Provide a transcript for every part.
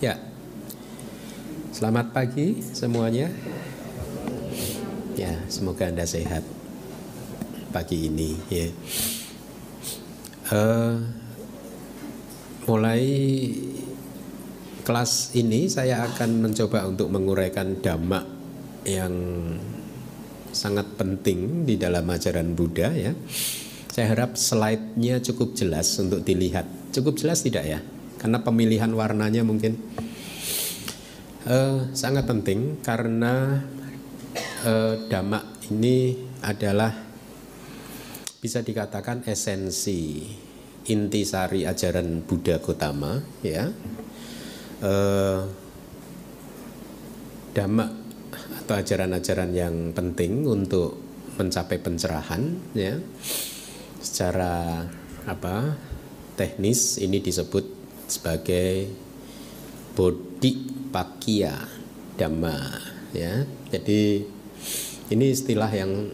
Ya, selamat pagi semuanya. Ya, semoga Anda sehat pagi ini. Ya, mulai kelas ini saya akan mencoba untuk menguraikan dhamma yang sangat penting di dalam ajaran Buddha. Ya, saya harap slide-nya cukup jelas untuk dilihat. Cukup jelas tidak ya? Karena pemilihan warnanya mungkin sangat penting karena dhamma ini adalah bisa dikatakan esensi intisari ajaran Buddha Gautama, ya. Dhamma atau ajaran-ajaran yang penting untuk mencapai pencerahan, ya. Secara teknis ini disebut sebagai Bodhipakkhya Dhamma, ya. Jadi ini istilah yang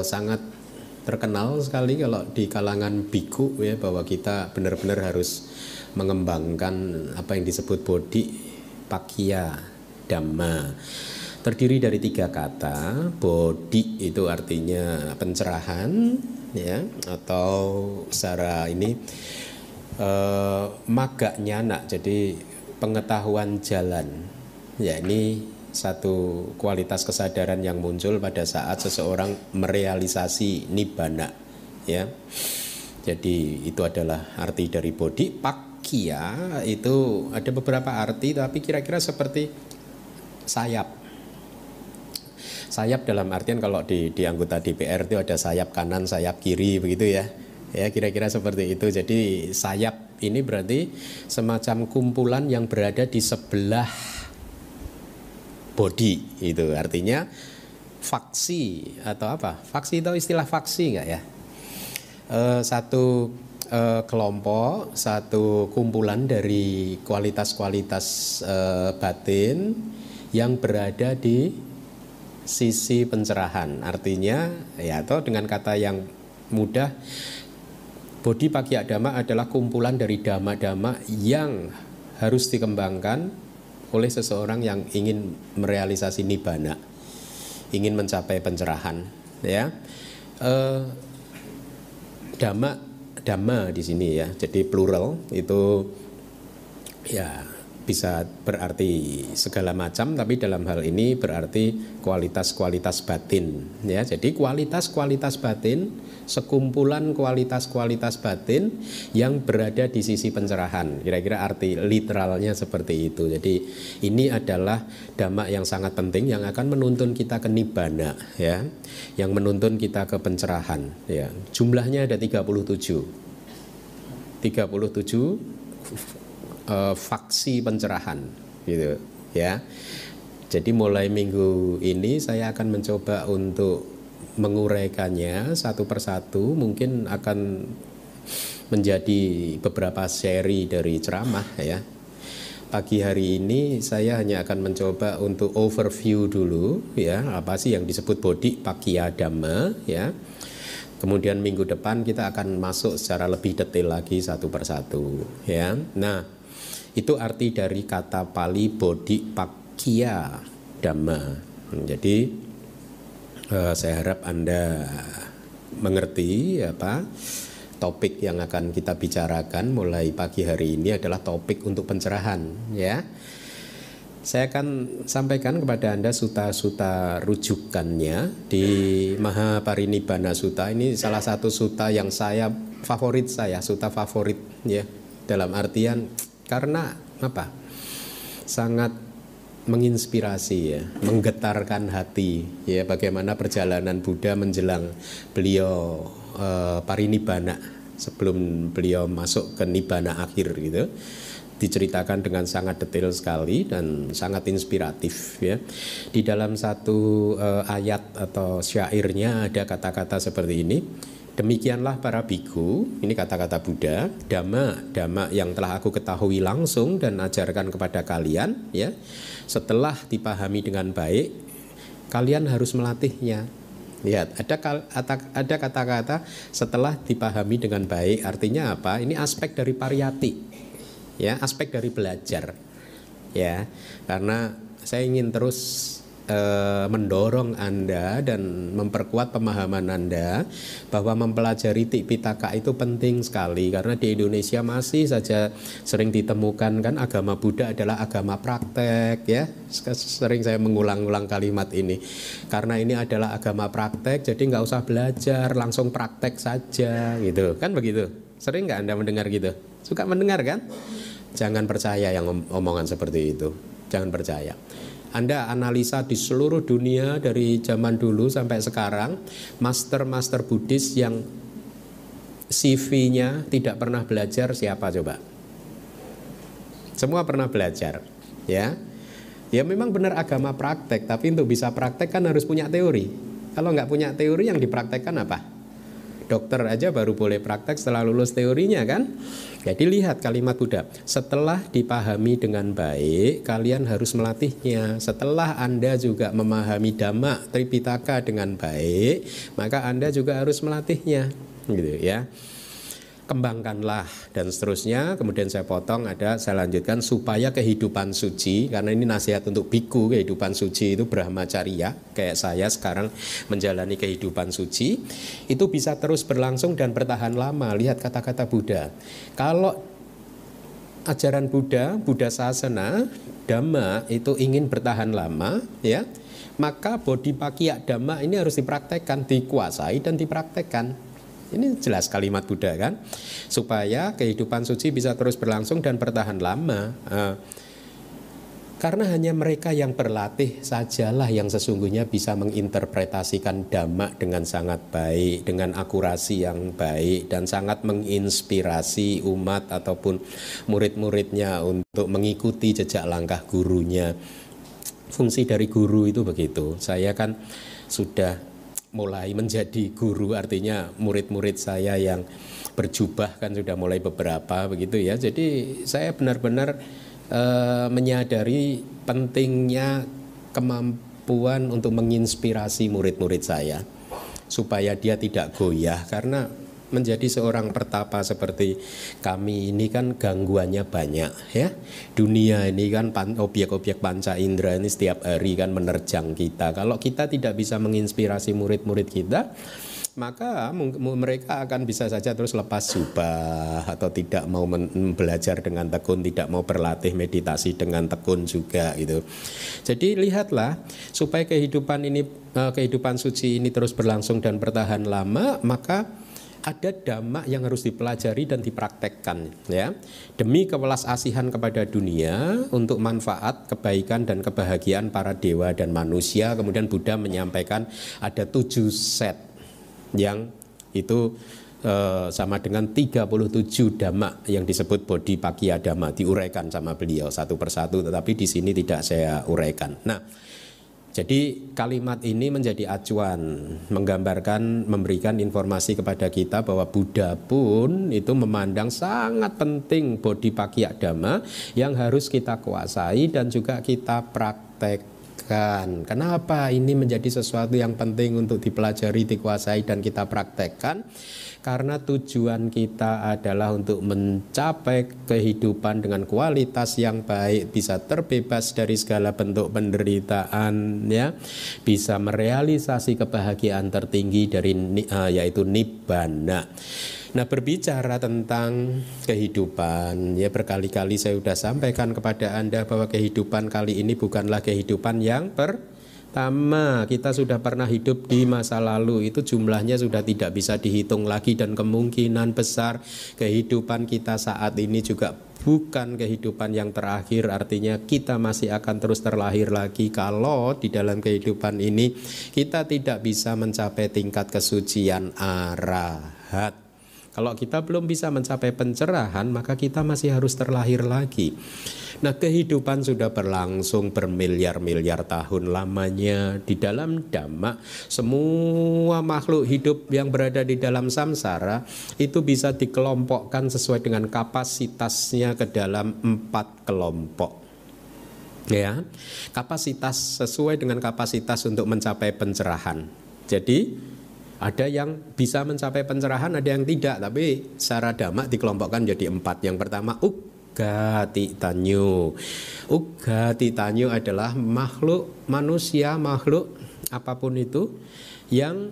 sangat terkenal sekali kalau di kalangan biku, ya, bahwa kita benar-benar harus mengembangkan apa yang disebut Bodhipakkhya Dhamma. Terdiri dari 3 kata. Bodhi itu artinya pencerahan, ya, atau secara ini magga nyana, jadi pengetahuan jalan. Ya, ini satu kualitas kesadaran yang muncul pada saat seseorang merealisasi nibbana, ya. Jadi itu adalah arti dari bodhipakkhya. Itu ada beberapa arti, tapi kira-kira seperti sayap. Sayap dalam artian kalau di anggota DPR itu ada sayap kanan, sayap kiri, begitu ya. Ya, kira-kira seperti itu. Jadi sayap ini berarti semacam kumpulan yang berada di sebelah body. Itu artinya faksi atau apa? Faksi itu istilah faksi enggak ya? Satu kelompok, satu kumpulan dari kualitas-kualitas batin yang berada di sisi pencerahan. Artinya, ya, atau dengan kata yang mudah, Bodhipakkhya Dhamma adalah kumpulan dari dhamma-dhamma yang harus dikembangkan oleh seseorang yang ingin merealisasi nibbana, ingin mencapai pencerahan, ya. Dhamma di sini, ya, jadi plural itu, ya, bisa berarti segala macam, tapi dalam hal ini berarti kualitas-kualitas batin, ya. Jadi kualitas-kualitas batin, sekumpulan kualitas-kualitas batin yang berada di sisi pencerahan. Kira-kira arti literalnya seperti itu. Jadi ini adalah dhamma yang sangat penting yang akan menuntun kita ke nibbana, ya, yang menuntun kita ke pencerahan, ya. Jumlahnya ada 37 faksi pencerahan, gitu, ya. Jadi mulai minggu ini saya akan mencoba untuk menguraikannya satu persatu. Mungkin akan menjadi beberapa seri dari ceramah, ya. Pagi hari ini saya hanya akan mencoba untuk overview dulu, ya, apa sih yang disebut Bodhipakkhya Dhamma, ya. Kemudian minggu depan kita akan masuk secara lebih detail lagi satu persatu, ya. Nah, itu arti dari kata Pali Bodhipakkhya Dhamma. Jadi saya harap Anda mengerti apa topik yang akan kita bicarakan mulai pagi hari ini adalah topik untuk pencerahan, ya. Saya akan sampaikan kepada Anda suta-suta rujukannya di Mahaparinibbana Sutta. Ini salah satu sutta yang favorit saya, sutta favorit, ya. Dalam artian karena apa? Sangat menginspirasi, ya, menggetarkan hati, ya, bagaimana perjalanan Buddha menjelang beliau parinibbana, sebelum beliau masuk ke nibbana akhir, gitu. Diceritakan dengan sangat detail sekali dan sangat inspiratif, ya. Di dalam satu ayat atau syairnya ada kata-kata seperti ini. Demikianlah para biku, ini kata-kata Buddha, dhamma yang telah aku ketahui langsung dan ajarkan kepada kalian, ya. Setelah dipahami dengan baik, kalian harus melatihnya. Lihat, ada kata-kata setelah dipahami dengan baik, artinya apa? Ini aspek dari pariyati, ya, aspek dari belajar. ya, karena saya ingin terus mendorong Anda dan memperkuat pemahaman Anda bahwa mempelajari Tipitaka itu penting sekali, karena di Indonesia masih saja sering ditemukan kan agama Buddha adalah agama praktek, ya. Sering saya mengulang-ulang kalimat ini karena ini adalah agama praktek, jadi nggak usah belajar, langsung praktek saja gitu kan, begitu. Sering nggak Anda mendengar gitu? Suka mendengar kan? Jangan percaya yang omongan seperti itu, jangan percaya. Anda analisa di seluruh dunia dari zaman dulu sampai sekarang, master-master Buddhis yang CV-nya tidak pernah belajar siapa coba? Semua pernah belajar, ya. Ya memang benar agama praktek, tapi untuk bisa praktek kan harus punya teori. Kalau nggak punya teori, yang dipraktekkan apa? Dokter aja baru boleh praktek setelah lulus teorinya kan. Jadi lihat kalimat Buddha, setelah dipahami dengan baik, kalian harus melatihnya. Setelah Anda juga memahami Dhamma Tripitaka dengan baik, maka Anda juga harus melatihnya, gitu ya. Kembangkanlah dan seterusnya. Kemudian saya potong, saya lanjutkan supaya kehidupan suci, karena ini nasihat untuk biku, kehidupan suci itu brahmacharya, kayak saya sekarang menjalani kehidupan suci, itu bisa terus berlangsung dan bertahan lama. Lihat kata-kata Buddha, kalau ajaran Buddha Sasana, Dhamma itu ingin bertahan lama, ya, maka Bodhipakya Dhamma ini harus dipraktekkan, dikuasai dan dipraktekkan. Ini jelas kalimat Buddha kan, supaya kehidupan suci bisa terus berlangsung dan bertahan lama. Karena hanya mereka yang berlatih sajalah yang sesungguhnya bisa menginterpretasikan Dhamma dengan sangat baik, dengan akurasi yang baik, dan sangat menginspirasi umat ataupun murid-muridnya untuk mengikuti jejak langkah gurunya. Fungsi dari guru itu begitu. Saya kan sudah mulai menjadi guru, artinya murid-murid saya yang berjubah kan sudah mulai beberapa begitu ya. Jadi saya benar-benar menyadari pentingnya kemampuan untuk menginspirasi murid-murid saya supaya dia tidak goyah, karena menjadi seorang pertapa seperti kami ini kan gangguannya banyak ya. Dunia ini kan objek-objek panca indera ini setiap hari kan menerjang kita. Kalau kita tidak bisa menginspirasi murid-murid kita, maka mereka akan bisa saja terus lepas jubah atau tidak mau belajar dengan tekun, tidak mau berlatih meditasi dengan tekun juga gitu. Jadi lihatlah, supaya kehidupan suci ini terus berlangsung dan bertahan lama, maka ada dhamma yang harus dipelajari dan dipraktekkan ya, demi kewelas asihan kepada dunia untuk manfaat, kebaikan dan kebahagiaan para dewa dan manusia. Kemudian Buddha menyampaikan ada 7 set yang itu sama dengan 37 dhamma yang disebut Bodhipakya Dhamma, diuraikan sama beliau satu persatu, tetapi di sini tidak saya uraikan. Nah, jadi kalimat ini menjadi acuan, menggambarkan, memberikan informasi kepada kita bahwa Buddha pun itu memandang sangat penting Bodhipakya Dhamma yang harus kita kuasai dan juga kita praktekkan. Kenapa ini menjadi sesuatu yang penting untuk dipelajari, dikuasai dan kita praktekkan? Karena tujuan kita adalah untuk mencapai kehidupan dengan kualitas yang baik, bisa terbebas dari segala bentuk penderitaan ya, bisa merealisasi kebahagiaan tertinggi dari yaitu nibbana. Nah, berbicara tentang kehidupan ya, berkali-kali saya sudah sampaikan kepada Anda bahwa kehidupan kali ini bukanlah kehidupan yang pertama. Kita sudah pernah hidup di masa lalu, itu jumlahnya sudah tidak bisa dihitung lagi, dan kemungkinan besar kehidupan kita saat ini juga bukan kehidupan yang terakhir. Artinya kita masih akan terus terlahir lagi kalau di dalam kehidupan ini kita tidak bisa mencapai tingkat kesucian arahat. Kalau kita belum bisa mencapai pencerahan, maka kita masih harus terlahir lagi. Nah, kehidupan sudah berlangsung bermiliar-miliar tahun lamanya di dalam Dhamma. Semua makhluk hidup yang berada di dalam samsara itu bisa dikelompokkan sesuai dengan kapasitasnya ke dalam 4 kelompok. Ya, kapasitas sesuai dengan kapasitas untuk mencapai pencerahan. Jadi ada yang bisa mencapai pencerahan, ada yang tidak. Tapi secara Dhamma dikelompokkan jadi 4. Yang pertama Ugati Tanyo. Ugati Tanyo adalah makhluk manusia, makhluk apapun itu yang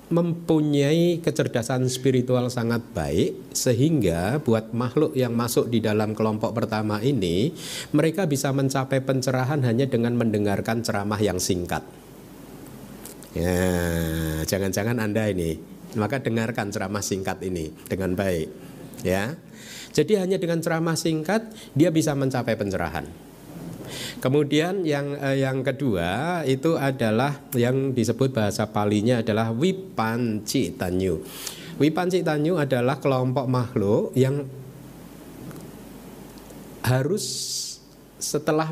mempunyai kecerdasan spiritual sangat baik, sehingga buat makhluk yang masuk di dalam kelompok pertama ini, mereka bisa mencapai pencerahan hanya dengan mendengarkan ceramah yang singkat. Ya, jangan-jangan Anda ini, maka dengarkan ceramah singkat ini dengan baik, ya. Jadi hanya dengan ceramah singkat dia bisa mencapai pencerahan. Kemudian yang kedua itu adalah yang disebut bahasa Palinya adalah Wipanci Tanyo. Wipanci Tanyo adalah kelompok makhluk yang harus setelah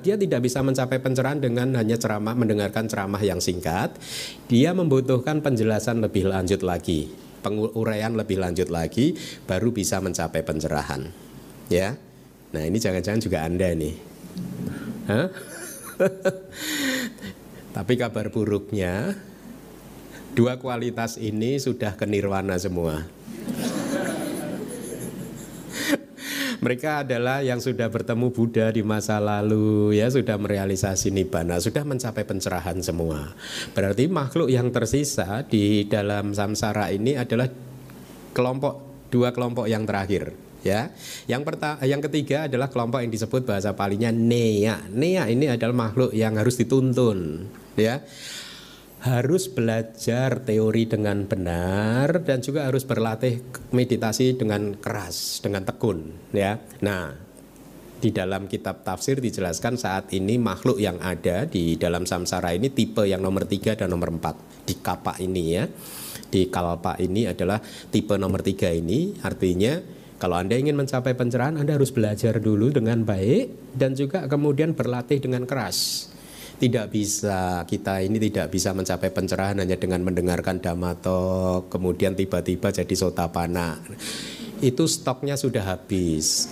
dia tidak bisa mencapai pencerahan dengan hanya mendengarkan ceramah yang singkat. Dia membutuhkan penjelasan lebih lanjut lagi, penguraian lebih lanjut lagi, baru bisa mencapai pencerahan. Ya, nah ini jangan-jangan juga Anda nih. Hah? Tapi kabar buruknya, dua kualitas ini sudah ke nirwana semua. Mereka adalah yang sudah bertemu Buddha di masa lalu, ya, sudah merealisasi nibbana, sudah mencapai pencerahan semua. Berarti makhluk yang tersisa di dalam samsara ini adalah dua kelompok yang terakhir. Ya, yang ketiga adalah kelompok yang disebut bahasa Palinya Neya. Neya ini adalah makhluk yang harus dituntun, ya, harus belajar teori dengan benar dan juga harus berlatih meditasi dengan keras, dengan tekun, ya. Nah, di dalam kitab tafsir dijelaskan saat ini makhluk yang ada di dalam samsara ini tipe yang nomor 3 dan nomor 4 di kapa ini, ya. Di kalpa ini adalah tipe nomor 3 ini, artinya kalau Anda ingin mencapai pencerahan, Anda harus belajar dulu dengan baik dan juga kemudian berlatih dengan keras. Tidak bisa, kita ini tidak bisa mencapai pencerahan hanya dengan mendengarkan Dhammatalk, kemudian tiba-tiba jadi Sotapanna. Itu stoknya sudah habis.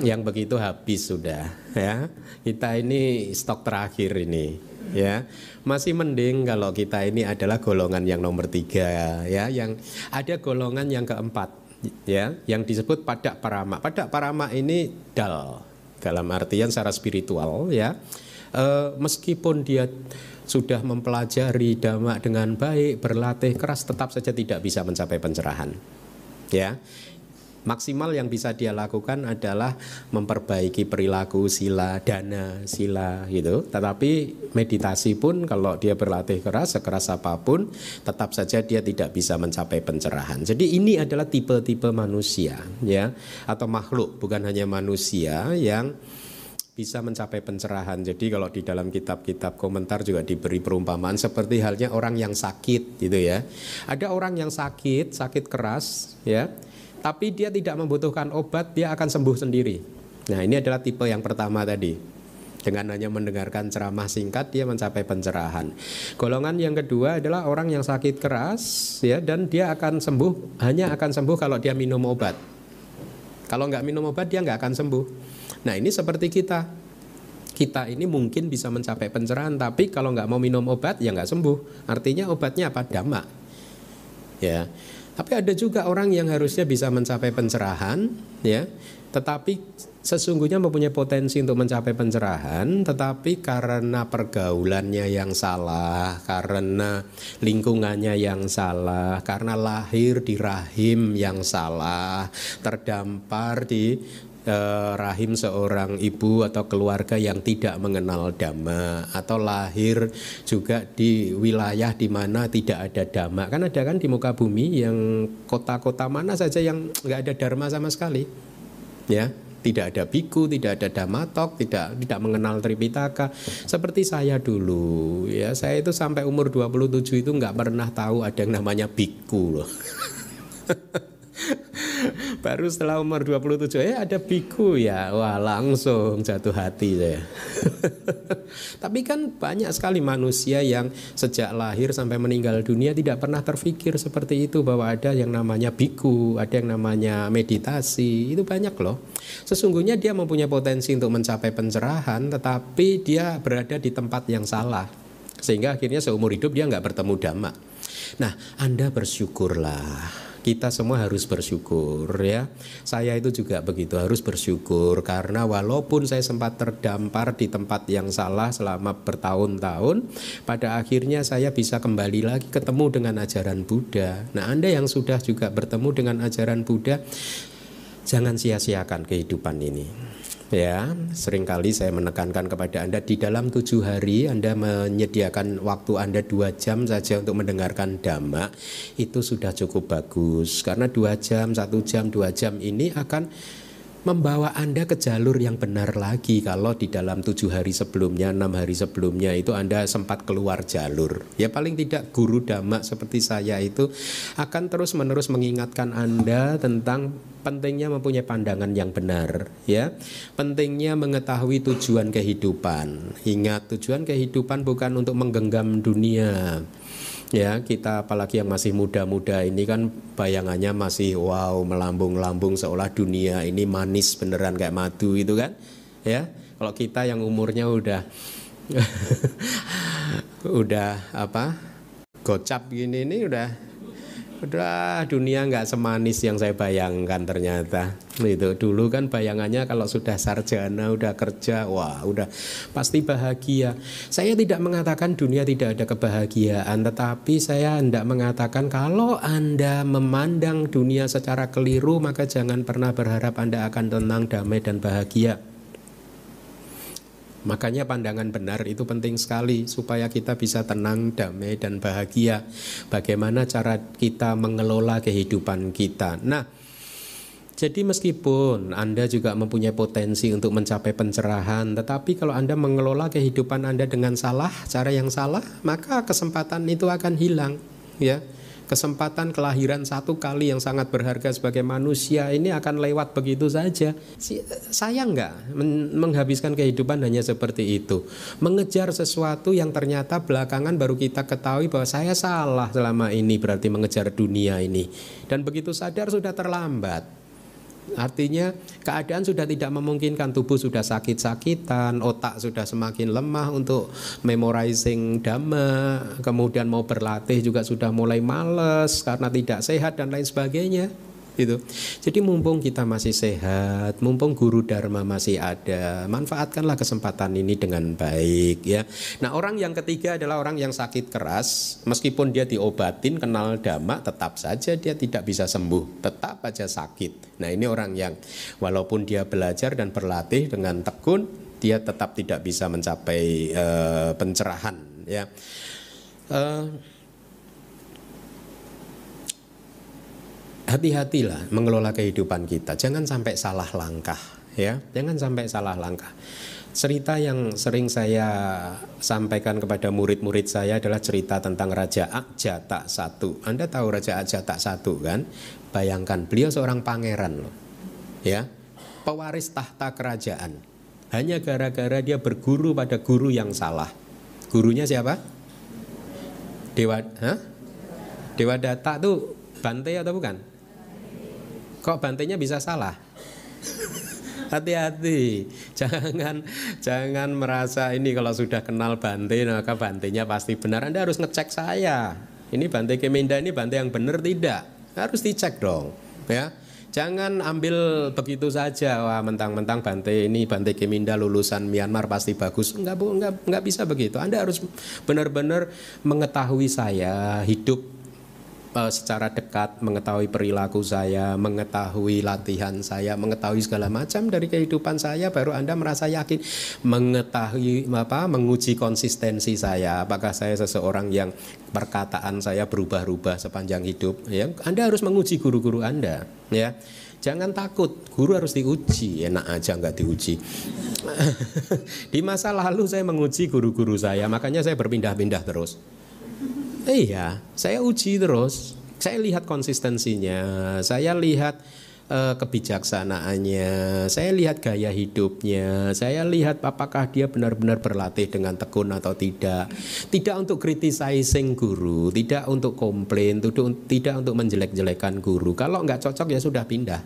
Yang begitu habis sudah, ya. Kita ini stok terakhir ini, ya. Masih mending kalau kita ini adalah golongan yang nomor 3, ya. Yang ada golongan yang keempat, ya, yang disebut Padak Parama. Padak Parama ini dal dalam artian secara spiritual, ya. Meskipun dia sudah mempelajari Dhamma dengan baik, berlatih keras, tetap saja tidak bisa mencapai pencerahan, ya. Maksimal yang bisa dia lakukan adalah memperbaiki perilaku sila, dana sila gitu. Tetapi meditasi pun kalau dia berlatih keras, sekeras apapun, tetap saja dia tidak bisa mencapai pencerahan. Jadi ini adalah tipe-tipe manusia, ya, atau makhluk, bukan hanya manusia yang bisa mencapai pencerahan. Jadi kalau di dalam kitab-kitab komentar juga diberi perumpamaan seperti halnya orang yang sakit gitu, ya. Ada orang yang sakit keras, ya, tapi dia tidak membutuhkan obat, dia akan sembuh sendiri. Nah, ini adalah tipe yang pertama tadi. Dengan hanya mendengarkan ceramah singkat dia mencapai pencerahan. Golongan yang kedua adalah orang yang sakit keras, ya, dan dia akan sembuh, hanya akan sembuh kalau dia minum obat. Kalau nggak minum obat dia nggak akan sembuh. Nah, ini seperti kita. Kita ini mungkin bisa mencapai pencerahan, tapi kalau nggak mau minum obat ya nggak sembuh. Artinya obatnya apa? Dhamma. Ya. Tapi ada juga orang yang harusnya bisa mencapai pencerahan, ya, tetapi sesungguhnya mempunyai potensi untuk mencapai pencerahan, tetapi karena pergaulannya yang salah, karena lingkungannya yang salah, karena lahir di rahim yang salah, terdampar di rahim seorang ibu atau keluarga yang tidak mengenal Dhamma, atau lahir juga di wilayah di mana tidak ada Dhamma. Kan ada kan di muka bumi yang kota-kota mana saja yang nggak ada Dharma sama sekali, ya. Tidak ada biku, tidak ada Dhammatalk, tidak mengenal Tripitaka. Seperti saya dulu, ya, saya itu sampai umur 27 itu nggak pernah tahu ada yang namanya biku loh. Baru setelah umur 27 ada biku, ya, wah, langsung jatuh hati saya. Tapi kan banyak sekali manusia yang sejak lahir sampai meninggal dunia tidak pernah terfikir seperti itu, bahwa ada yang namanya biku, ada yang namanya meditasi. Itu banyak loh. Sesungguhnya dia mempunyai potensi untuk mencapai pencerahan, tetapi dia berada di tempat yang salah, sehingga akhirnya seumur hidup dia nggak bertemu Dhamma. Nah, Anda bersyukurlah Kita semua harus bersyukur ya. Saya itu juga begitu, harus bersyukur karena walaupun saya sempat terdampar di tempat yang salah selama bertahun-tahun, pada akhirnya saya bisa kembali lagi ketemu dengan ajaran Buddha. Nah, Anda yang sudah juga bertemu dengan ajaran Buddha, jangan sia-siakan kehidupan ini. Ya, seringkali saya menekankan kepada Anda di dalam 7 hari Anda menyediakan waktu Anda 2 jam saja untuk mendengarkan Dhamma, itu sudah cukup bagus. Karena 2 jam, 1 jam, 2 jam ini akan membawa Anda ke jalur yang benar lagi. Kalau di dalam 7 hari sebelumnya, 6 hari sebelumnya itu Anda sempat keluar jalur, ya paling tidak guru Dhamma seperti saya itu akan terus-menerus mengingatkan Anda tentang pentingnya mempunyai pandangan yang benar, ya. Pentingnya mengetahui tujuan kehidupan. Ingat, tujuan kehidupan bukan untuk menggenggam dunia. Ya, kita apalagi yang masih muda-muda ini kan bayangannya masih wow, melambung-lambung seolah dunia ini manis beneran kayak madu itu kan. Ya, kalau kita yang umurnya udah udah apa? Gocap gini ini udah dunia nggak semanis yang saya bayangkan ternyata. Itu dulu kan bayangannya kalau sudah sarjana, udah kerja, wah udah pasti bahagia. Saya tidak mengatakan dunia tidak ada kebahagiaan, tetapi saya hendak mengatakan kalau Anda memandang dunia secara keliru, maka jangan pernah berharap Anda akan tenang, damai dan bahagia. Makanya pandangan benar itu penting sekali supaya kita bisa tenang, damai dan bahagia. Bagaimana cara kita mengelola kehidupan kita. Nah, jadi meskipun Anda juga mempunyai potensi untuk mencapai pencerahan, tetapi kalau Anda mengelola kehidupan Anda dengan salah, cara yang salah, maka kesempatan itu akan hilang, ya. Kesempatan kelahiran satu kali yang sangat berharga sebagai manusia ini akan lewat begitu saja. Sayang nggak menghabiskan kehidupan hanya seperti itu, mengejar sesuatu yang ternyata belakangan baru kita ketahui bahwa saya salah selama ini, berarti mengejar dunia ini, dan begitu sadar sudah terlambat. Artinya keadaan sudah tidak memungkinkan, tubuh sudah sakit-sakitan, otak sudah semakin lemah untuk memorizing Dhamma, kemudian mau berlatih juga sudah mulai males karena tidak sehat dan lain sebagainya. Gitu. Jadi mumpung kita masih sehat, mumpung guru Dharma masih ada, manfaatkanlah kesempatan ini dengan baik, ya. Nah, orang yang ketiga adalah orang yang sakit keras, meskipun dia diobatin kenal Dhamma, tetap saja dia tidak bisa sembuh, tetap aja sakit. Nah, ini orang yang walaupun dia belajar dan berlatih dengan tekun, dia tetap tidak bisa mencapai pencerahan, ya. Hati-hatilah mengelola kehidupan kita, jangan sampai salah langkah, ya, jangan sampai salah langkah. Cerita yang sering saya sampaikan kepada murid-murid saya adalah cerita tentang Raja Ajata I. Anda tahu Raja Ajata I kan? Bayangkan, beliau seorang pangeran loh, ya, pewaris tahta kerajaan. Hanya gara-gara dia berguru pada guru yang salah. Gurunya siapa? Dewadatta tuh Bante atau bukan? Kok bantenya bisa salah? Hati-hati, jangan merasa ini kalau sudah kenal Bante maka bantenya pasti benar. Anda harus ngecek saya. Ini Bante Keminda ini Bante yang benar tidak? Harus dicek dong, ya. Jangan ambil begitu saja, wah mentang-mentang Bante ini Bante Keminda lulusan Myanmar pasti bagus. Enggak bisa begitu. Anda harus benar-benar mengetahui saya, hidup secara dekat, mengetahui perilaku saya, mengetahui latihan saya, mengetahui segala macam dari kehidupan saya, baru Anda merasa yakin, mengetahui menguji konsistensi saya, apakah saya seseorang yang perkataan saya berubah-ubah sepanjang hidup, ya. Anda harus menguji guru-guru Anda, ya. Jangan takut, guru harus diuji, enak aja nggak diuji. Di masa lalu saya menguji guru-guru saya, makanya saya berpindah-pindah terus. Iya, saya uji terus. Saya lihat konsistensinya, saya lihat kebijaksanaannya, saya lihat gaya hidupnya, saya lihat apakah dia benar-benar berlatih dengan tekun atau tidak. Tidak untuk criticizing guru, tidak untuk komplain, tidak untuk menjelek-jelekan guru. Kalau nggak cocok ya sudah pindah.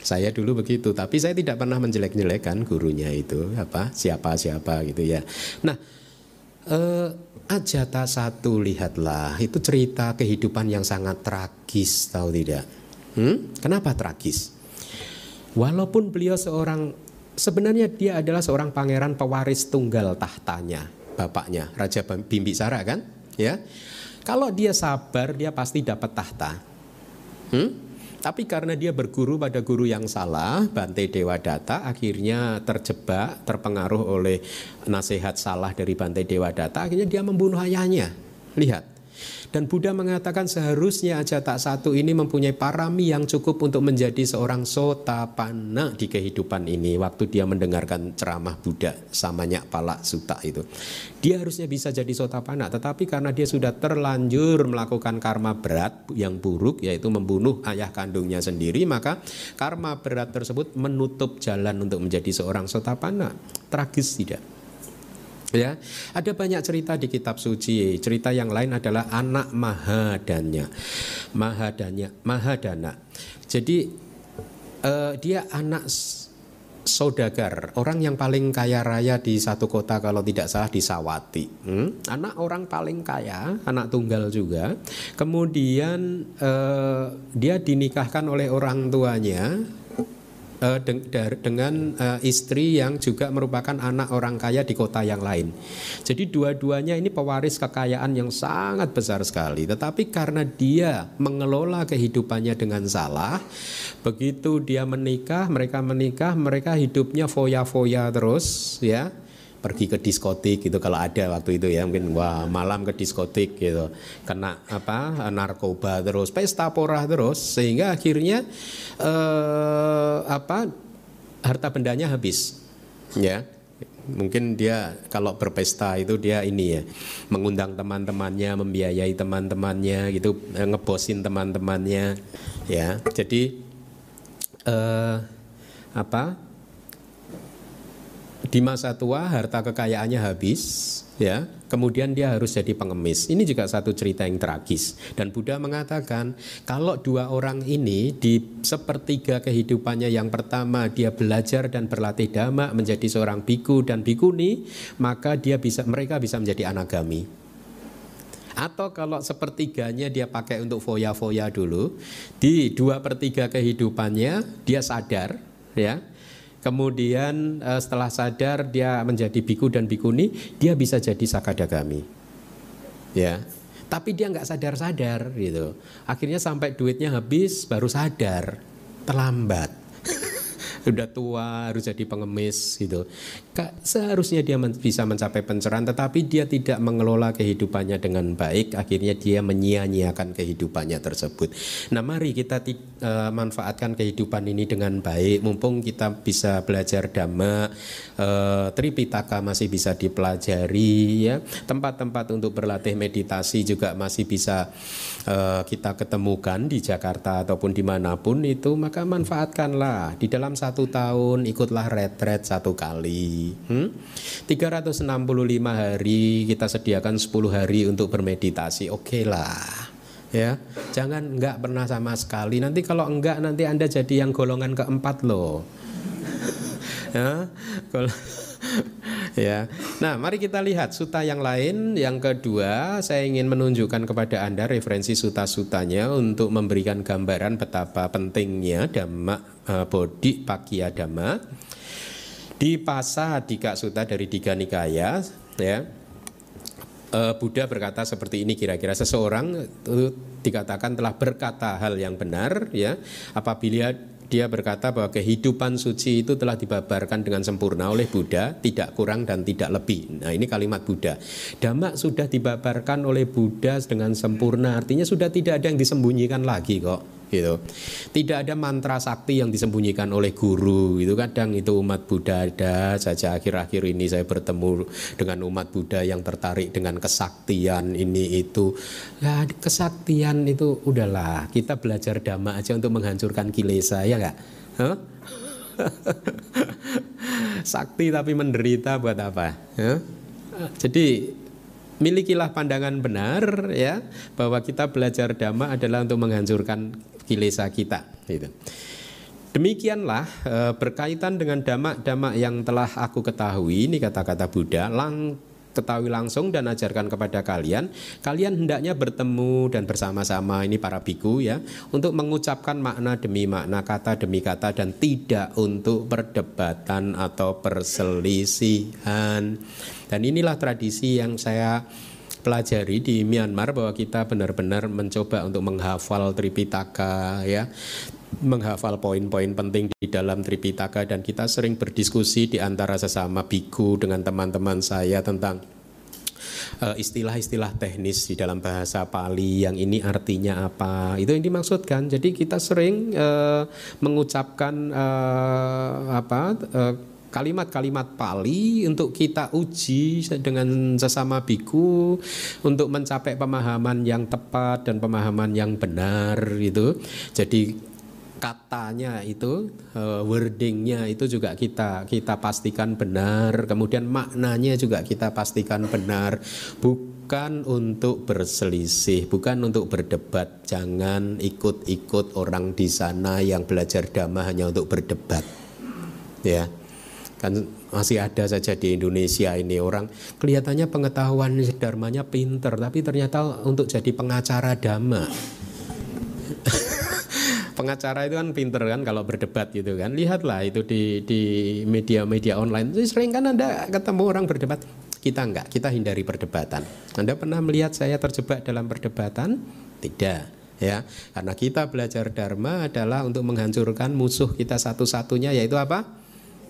Saya dulu begitu, tapi saya tidak pernah menjelek-jelekan gurunya itu siapa gitu ya. Nah, Ajata satu, lihatlah, itu cerita kehidupan yang sangat tragis, tahu tidak? Kenapa tragis? Walaupun beliau sebenarnya dia adalah seorang pangeran pewaris tunggal tahtanya, bapaknya Raja Bimbisara kan, ya. Kalau dia sabar, dia pasti dapat tahta. Tapi karena dia berguru pada guru yang salah, Bante Dewadatta akhirnya terjebak, terpengaruh oleh nasihat salah dari Bante Dewadatta, akhirnya dia membunuh ayahnya. Lihat. Dan Buddha mengatakan seharusnya Ajata satu ini mempunyai parami yang cukup untuk menjadi seorang sotapanna di kehidupan ini. Waktu dia mendengarkan ceramah Buddha Samanyakpala Sutta itu, dia harusnya bisa jadi sotapanna. Tetapi karena dia sudah terlanjur melakukan karma berat yang buruk, yaitu membunuh ayah kandungnya sendiri, maka karma berat tersebut menutup jalan untuk menjadi seorang sotapanna. Tragis tidak? Ya, ada banyak cerita di kitab suci. Cerita yang lain adalah anak Mahadana. Jadi dia anak saudagar, orang yang paling kaya raya di satu kota, kalau tidak salah di Sawati. Anak orang paling kaya, anak tunggal juga. Kemudian dia dinikahkan oleh orang tuanya dengan istri yang juga merupakan anak orang kaya di kota yang lain. Jadi dua-duanya ini pewaris kekayaan yang sangat besar sekali. Tetapi karena dia mengelola kehidupannya dengan salah, begitu dia menikah, mereka hidupnya foya-foya terus, ya. Pergi ke diskotik gitu kalau ada waktu itu, ya, mungkin malam ke diskotik gitu, kena narkoba terus, pesta porah terus, sehingga akhirnya harta bendanya habis, ya. Mungkin dia kalau berpesta itu dia mengundang teman-temannya, membiayai teman-temannya gitu, ngebosin teman-temannya, ya. Jadi di masa tua harta kekayaannya habis, ya. Kemudian dia harus jadi pengemis. Ini juga satu cerita yang tragis. Dan Buddha mengatakan kalau dua orang ini di sepertiga kehidupannya yang pertama dia belajar dan berlatih dhamma menjadi seorang biku dan bikuni, maka mereka bisa menjadi anagami. Atau kalau sepertiganya dia pakai untuk foya-foya dulu, di 2/3 kehidupannya dia sadar, ya. Kemudian setelah sadar dia menjadi biku dan bikuni, dia bisa jadi sakadagami, ya. Tapi dia nggak sadar-sadar gitu. Akhirnya sampai duitnya habis baru sadar, terlambat. Sudah tua harus jadi pengemis gitu. Seharusnya dia bisa mencapai pencerahan, tetapi dia tidak mengelola kehidupannya dengan baik. Akhirnya dia menyia-nyiakan kehidupannya tersebut. Nah, mari kita manfaatkan kehidupan ini dengan baik. Mumpung kita bisa belajar dhamma, Tripitaka masih bisa dipelajari, ya. Tempat-tempat untuk berlatih meditasi juga masih bisa kita ketemukan di Jakarta ataupun dimanapun itu. Maka manfaatkanlah. Di dalam 1 tahun ikutlah retret 1 kali. 365 hari kita sediakan 10 hari untuk bermeditasi. Oke lah, ya. Jangan enggak pernah sama sekali. Nanti kalau enggak, nanti Anda jadi yang golongan keempat loh. Ya, ya. Nah, mari kita lihat sutta yang lain. Yang kedua, saya ingin menunjukkan kepada Anda referensi sutta-sutanya untuk memberikan gambaran betapa pentingnya Dhamma Bodhi Pakya Dhamma. Di Pasa Dika Sutta dari Diga Nikaya, ya, Buddha berkata seperti ini kira-kira, seseorang itu dikatakan telah berkata hal yang benar, ya, apabila dia berkata bahwa kehidupan suci itu telah dibabarkan dengan sempurna oleh Buddha, tidak kurang dan tidak lebih. Nah, ini kalimat Buddha. Dhamma sudah dibabarkan oleh Buddha dengan sempurna, artinya sudah tidak ada yang disembunyikan lagi kok. Gitu. Tidak ada mantra sakti yang disembunyikan oleh guru. Itu kadang itu umat Buddha ada saja. Akhir-akhir ini saya bertemu dengan umat Buddha yang tertarik dengan kesaktian ini itu. Ya, kesaktian itu udahlah, kita belajar dhamma aja untuk menghancurkan kilesa, ya enggak? Huh? Sakti tapi menderita buat apa? Huh? Jadi milikilah pandangan benar, ya, bahwa kita belajar dhamma adalah untuk menghancurkan kilesa kita, gitu. Demikianlah berkaitan dengan dhamma-dhamma yang telah aku ketahui, ini kata-kata Buddha, ketahui langsung dan ajarkan kepada kalian. Kalian hendaknya bertemu dan bersama-sama, ini para biku ya, untuk mengucapkan makna demi makna, kata demi kata, dan tidak untuk perdebatan atau perselisihan. Dan inilah tradisi yang saya pelajari di Myanmar, bahwa kita benar-benar mencoba untuk menghafal Tripitaka ya, menghafal poin-poin penting di dalam Tripitaka, dan kita sering berdiskusi di antara sesama biku dengan teman-teman saya tentang istilah-istilah teknis di dalam bahasa Pali, yang ini artinya apa, itu yang dimaksudkan. Jadi kita sering mengucapkan kalimat-kalimat Pali untuk kita uji dengan sesama biku untuk mencapai pemahaman yang tepat dan pemahaman yang benar gitu. Jadi katanya itu, wordingnya itu juga kita pastikan benar, kemudian maknanya juga kita pastikan benar, bukan untuk berselisih, bukan untuk berdebat. Jangan ikut-ikut orang di sana yang belajar dhamma hanya untuk berdebat ya. Kan masih ada saja di Indonesia ini orang kelihatannya pengetahuan dharmanya pinter, tapi ternyata untuk jadi pengacara dhamma. Pengacara itu kan pinter kan kalau berdebat gitu kan. Lihatlah itu di media-media online. Sering kan Anda ketemu orang berdebat. Kita enggak, kita hindari perdebatan. Anda pernah melihat saya terjebak dalam perdebatan? Tidak ya. Karena kita belajar dharma adalah untuk menghancurkan musuh kita satu-satunya, yaitu apa?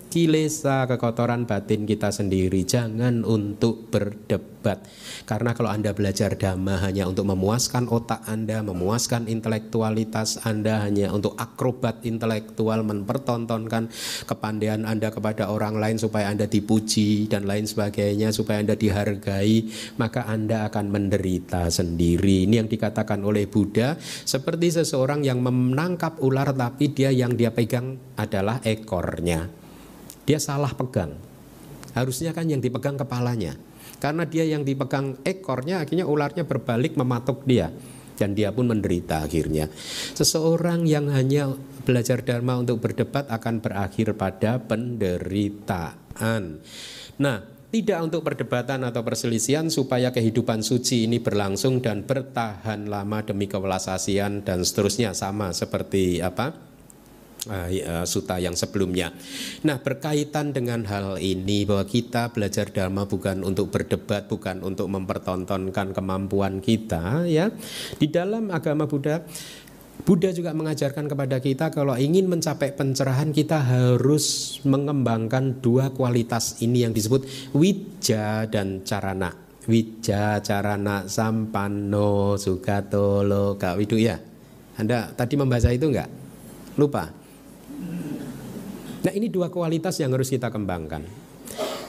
Kilesa, kekotoran batin kita sendiri. Jangan untuk berdebat. Karena kalau Anda belajar dhamma hanya untuk memuaskan otak Anda, memuaskan intelektualitas Anda, hanya untuk akrobat intelektual, mempertontonkan kepandaian Anda kepada orang lain supaya Anda dipuji dan lain sebagainya, supaya Anda dihargai, maka Anda akan menderita sendiri. Ini yang dikatakan oleh Buddha, seperti seseorang yang menangkap ular tapi yang dia pegang adalah ekornya. Dia salah pegang. Harusnya kan yang dipegang kepalanya. Karena dia yang dipegang ekornya, akhirnya ularnya berbalik mematuk dia. Dan dia pun menderita akhirnya. Seseorang yang hanya belajar dharma untuk berdebat akan berakhir pada penderitaan. Nah, tidak untuk perdebatan atau perselisihan, supaya kehidupan suci ini berlangsung dan bertahan lama demi kewelasasian dan seterusnya, sama seperti suta yang sebelumnya. Nah, berkaitan dengan hal ini, bahwa kita belajar dharma bukan untuk berdebat, bukan untuk mempertontonkan kemampuan kita ya. Di dalam agama Buddha juga mengajarkan kepada kita, kalau ingin mencapai pencerahan, kita harus mengembangkan dua kualitas ini yang disebut wija dan carana. Wija, carana, sampanno, sugato, loka, widu ya. Anda tadi membaca itu enggak? Lupa? Nah, ini dua kualitas yang harus kita kembangkan.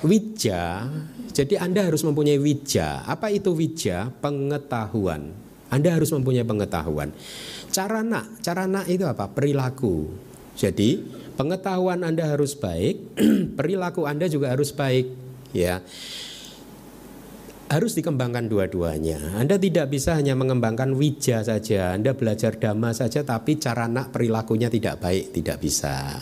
Wija, jadi Anda harus mempunyai wija. Apa itu wija? Pengetahuan. Anda harus mempunyai pengetahuan. Carana itu apa? Perilaku. Jadi pengetahuan Anda harus baik, perilaku Anda juga harus baik ya. Harus dikembangkan dua-duanya. Anda tidak bisa hanya mengembangkan wija saja. Anda belajar dhamma saja tapi carana perilakunya tidak baik, tidak bisa.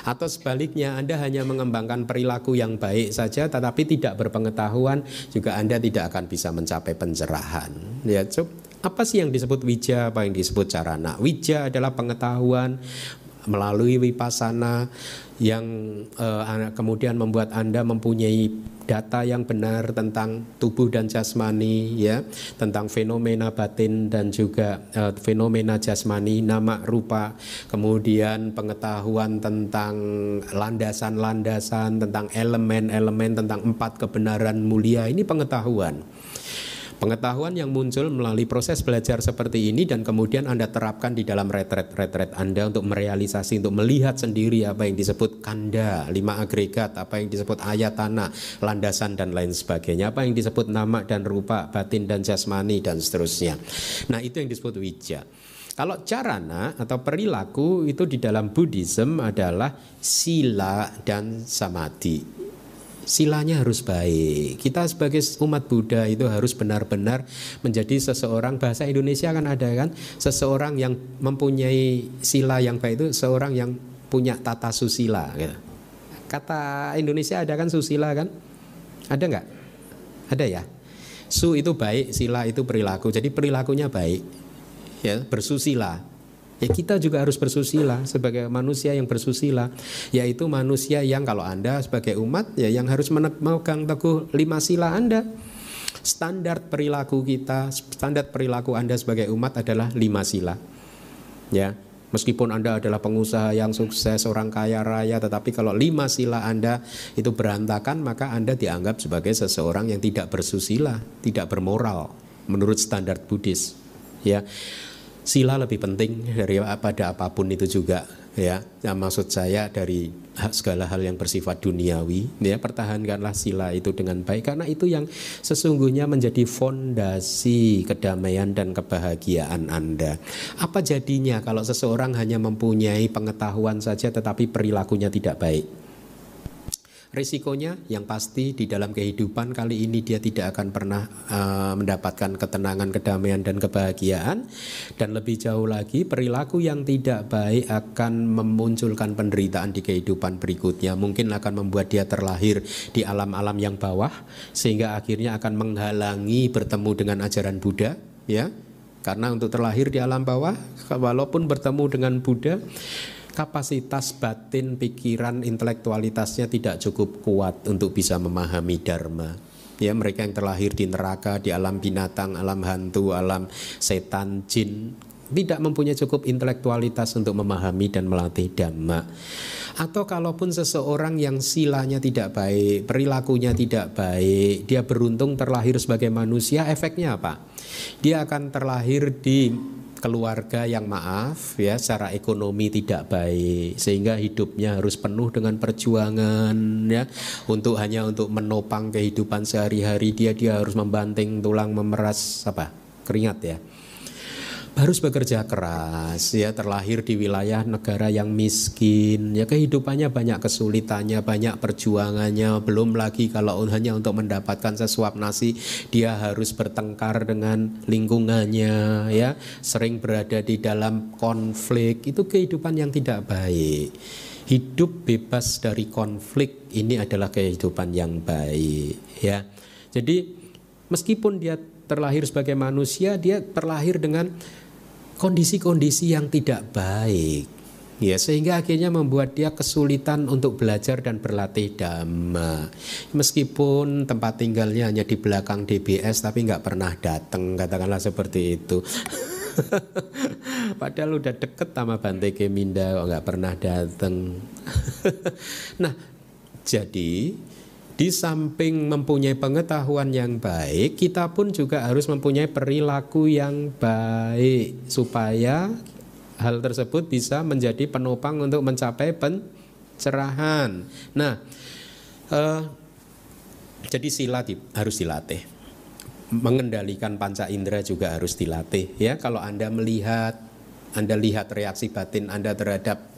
Atau sebaliknya, Anda hanya mengembangkan perilaku yang baik saja tetapi tidak berpengetahuan, juga Anda tidak akan bisa mencapai pencerahan. Ya, apa sih yang disebut wija, apa yang disebut carana? Wija adalah pengetahuan melalui vipassana yang kemudian membuat Anda mempunyai data yang benar tentang tubuh dan jasmani ya, tentang fenomena batin dan juga fenomena jasmani, nama, rupa, kemudian pengetahuan tentang landasan-landasan, tentang elemen-elemen, tentang 4 kebenaran mulia. Ini pengetahuan yang muncul melalui proses belajar seperti ini, dan kemudian Anda terapkan di dalam retret Anda untuk merealisasi, untuk melihat sendiri apa yang disebut kanda, 5 agregat, apa yang disebut ayatana, landasan dan lain sebagainya, apa yang disebut nama dan rupa, batin dan jasmani dan seterusnya. Nah, itu yang disebut wija. Kalau carana atau perilaku itu di dalam Buddhism adalah sila dan samadhi. Silanya harus baik. Kita sebagai umat Buddha itu harus benar-benar menjadi seseorang, bahasa Indonesia kan ada kan, seseorang yang mempunyai sila yang baik itu seorang yang punya tata susila gitu. Kata Indonesia ada kan susila kan? Ada enggak? Ada ya? Su itu baik, sila itu perilaku. Jadi perilakunya baik. Ya, bersusila. Ya kita juga harus bersusila sebagai manusia yang bersusila, yaitu manusia yang kalau Anda sebagai umat ya yang harus memegang teguh 5 sila Anda. Standar perilaku kita, standar perilaku Anda sebagai umat adalah 5 sila. Ya. Meskipun Anda adalah pengusaha yang sukses, orang kaya raya, tetapi kalau 5 sila Anda itu berantakan, maka Anda dianggap sebagai seseorang yang tidak bersusila, tidak bermoral menurut standar Buddhis. Ya, sila lebih penting daripada apapun itu juga. Ya, yang maksud saya dari segala hal yang bersifat duniawi, ya pertahankanlah sila itu dengan baik karena itu yang sesungguhnya menjadi fondasi kedamaian dan kebahagiaan Anda. Apa jadinya kalau seseorang hanya mempunyai pengetahuan saja tetapi perilakunya tidak baik? Risikonya yang pasti di dalam kehidupan kali ini dia tidak akan pernah mendapatkan ketenangan, kedamaian dan kebahagiaan. Dan lebih jauh lagi perilaku yang tidak baik akan memunculkan penderitaan di kehidupan berikutnya. Mungkin akan membuat dia terlahir di alam-alam yang bawah sehingga akhirnya akan menghalangi bertemu dengan ajaran Buddha, ya. Karena untuk terlahir di alam bawah walaupun bertemu dengan Buddha, kapasitas batin, pikiran, intelektualitasnya tidak cukup kuat untuk bisa memahami dharma. Ya, mereka yang terlahir di neraka, di alam binatang, alam hantu, alam setan, jin, tidak mempunyai cukup intelektualitas untuk memahami dan melatih dhamma. Atau kalaupun seseorang yang silanya tidak baik, perilakunya tidak baik, dia beruntung terlahir sebagai manusia, efeknya apa? Dia akan terlahir di keluarga yang maaf ya, secara ekonomi tidak baik sehingga hidupnya harus penuh dengan perjuangan ya, hanya untuk menopang kehidupan sehari-hari dia harus membanting tulang, memeras keringat ya. Harus bekerja keras ya, terlahir di wilayah negara yang miskin ya, kehidupannya banyak kesulitannya, banyak perjuangannya, belum lagi kalau hanya untuk mendapatkan sesuap nasi dia harus bertengkar dengan lingkungannya ya, sering berada di dalam konflik. Itu kehidupan yang tidak baik. Hidup bebas dari konflik ini adalah kehidupan yang baik ya. Jadi meskipun dia terlahir sebagai manusia, dia terlahir dengan kondisi-kondisi yang tidak baik ya, sehingga akhirnya membuat dia kesulitan untuk belajar dan berlatih dhamma. Meskipun tempat tinggalnya hanya di belakang DBS tapi nggak pernah datang, katakanlah seperti itu. Padahal udah deket sama Bante Keminda kok nggak pernah datang. Nah, jadi di samping mempunyai pengetahuan yang baik, kita pun juga harus mempunyai perilaku yang baik supaya hal tersebut bisa menjadi penopang untuk mencapai pencerahan. Nah, jadi sila harus dilatih. Mengendalikan panca indera juga harus dilatih. Ya, kalau Anda lihat reaksi batin Anda terhadap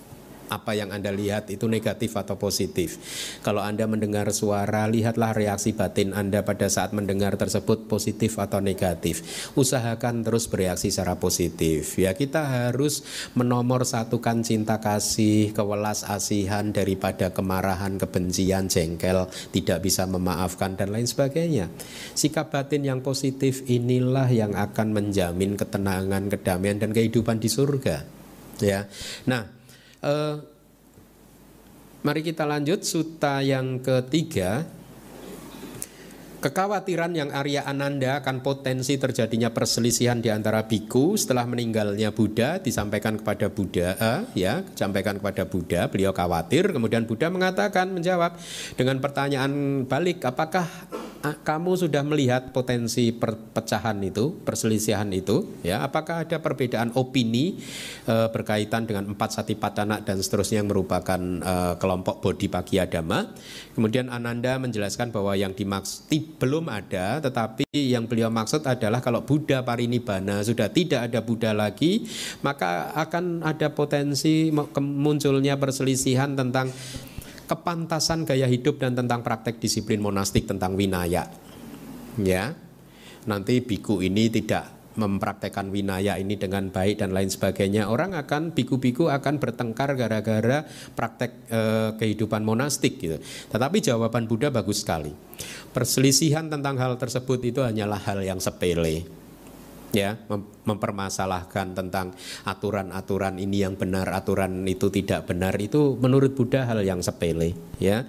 apa yang Anda lihat itu negatif atau positif. Kalau Anda mendengar suara, lihatlah reaksi batin Anda pada saat mendengar tersebut positif atau negatif. Usahakan terus bereaksi secara positif. Ya, kita harus menomorsatukan cinta kasih, kewelas asihan daripada kemarahan, kebencian, jengkel, tidak bisa memaafkan dan lain sebagainya. Sikap batin yang positif inilah yang akan menjamin ketenangan, kedamaian dan kehidupan di surga. Ya. Nah, mari kita lanjut sutta yang ketiga. Kekhawatiran yang Arya Ananda akan potensi terjadinya perselisihan di antara biku setelah meninggalnya Buddha disampaikan kepada Buddha, disampaikan kepada Buddha. Beliau khawatir, kemudian Buddha menjawab dengan pertanyaan balik, apakah kamu sudah melihat potensi perpecahan itu, perselisihan itu? Ya, apakah ada perbedaan opini berkaitan dengan 4 Satipatthana dan seterusnya yang merupakan kelompok Bodhipagya Dhamma? Kemudian Ananda menjelaskan bahwa yang dimaksud belum ada, tetapi yang beliau maksud adalah kalau Buddha parinibbana sudah tidak ada Buddha lagi, maka akan ada potensi munculnya perselisihan tentang kepantasan gaya hidup dan tentang praktek disiplin monastik, tentang winaya. Ya, nanti biku ini tidak mempraktekkan winaya ini dengan baik dan lain sebagainya, orang akan biku-biku akan bertengkar gara-gara praktek kehidupan monastik gitu. Tetapi jawaban Buddha bagus sekali. Perselisihan tentang hal tersebut itu hanyalah hal yang sepele. Ya, mempermasalahkan tentang aturan-aturan ini yang benar, aturan itu tidak benar, itu menurut Buddha hal yang sepele, ya.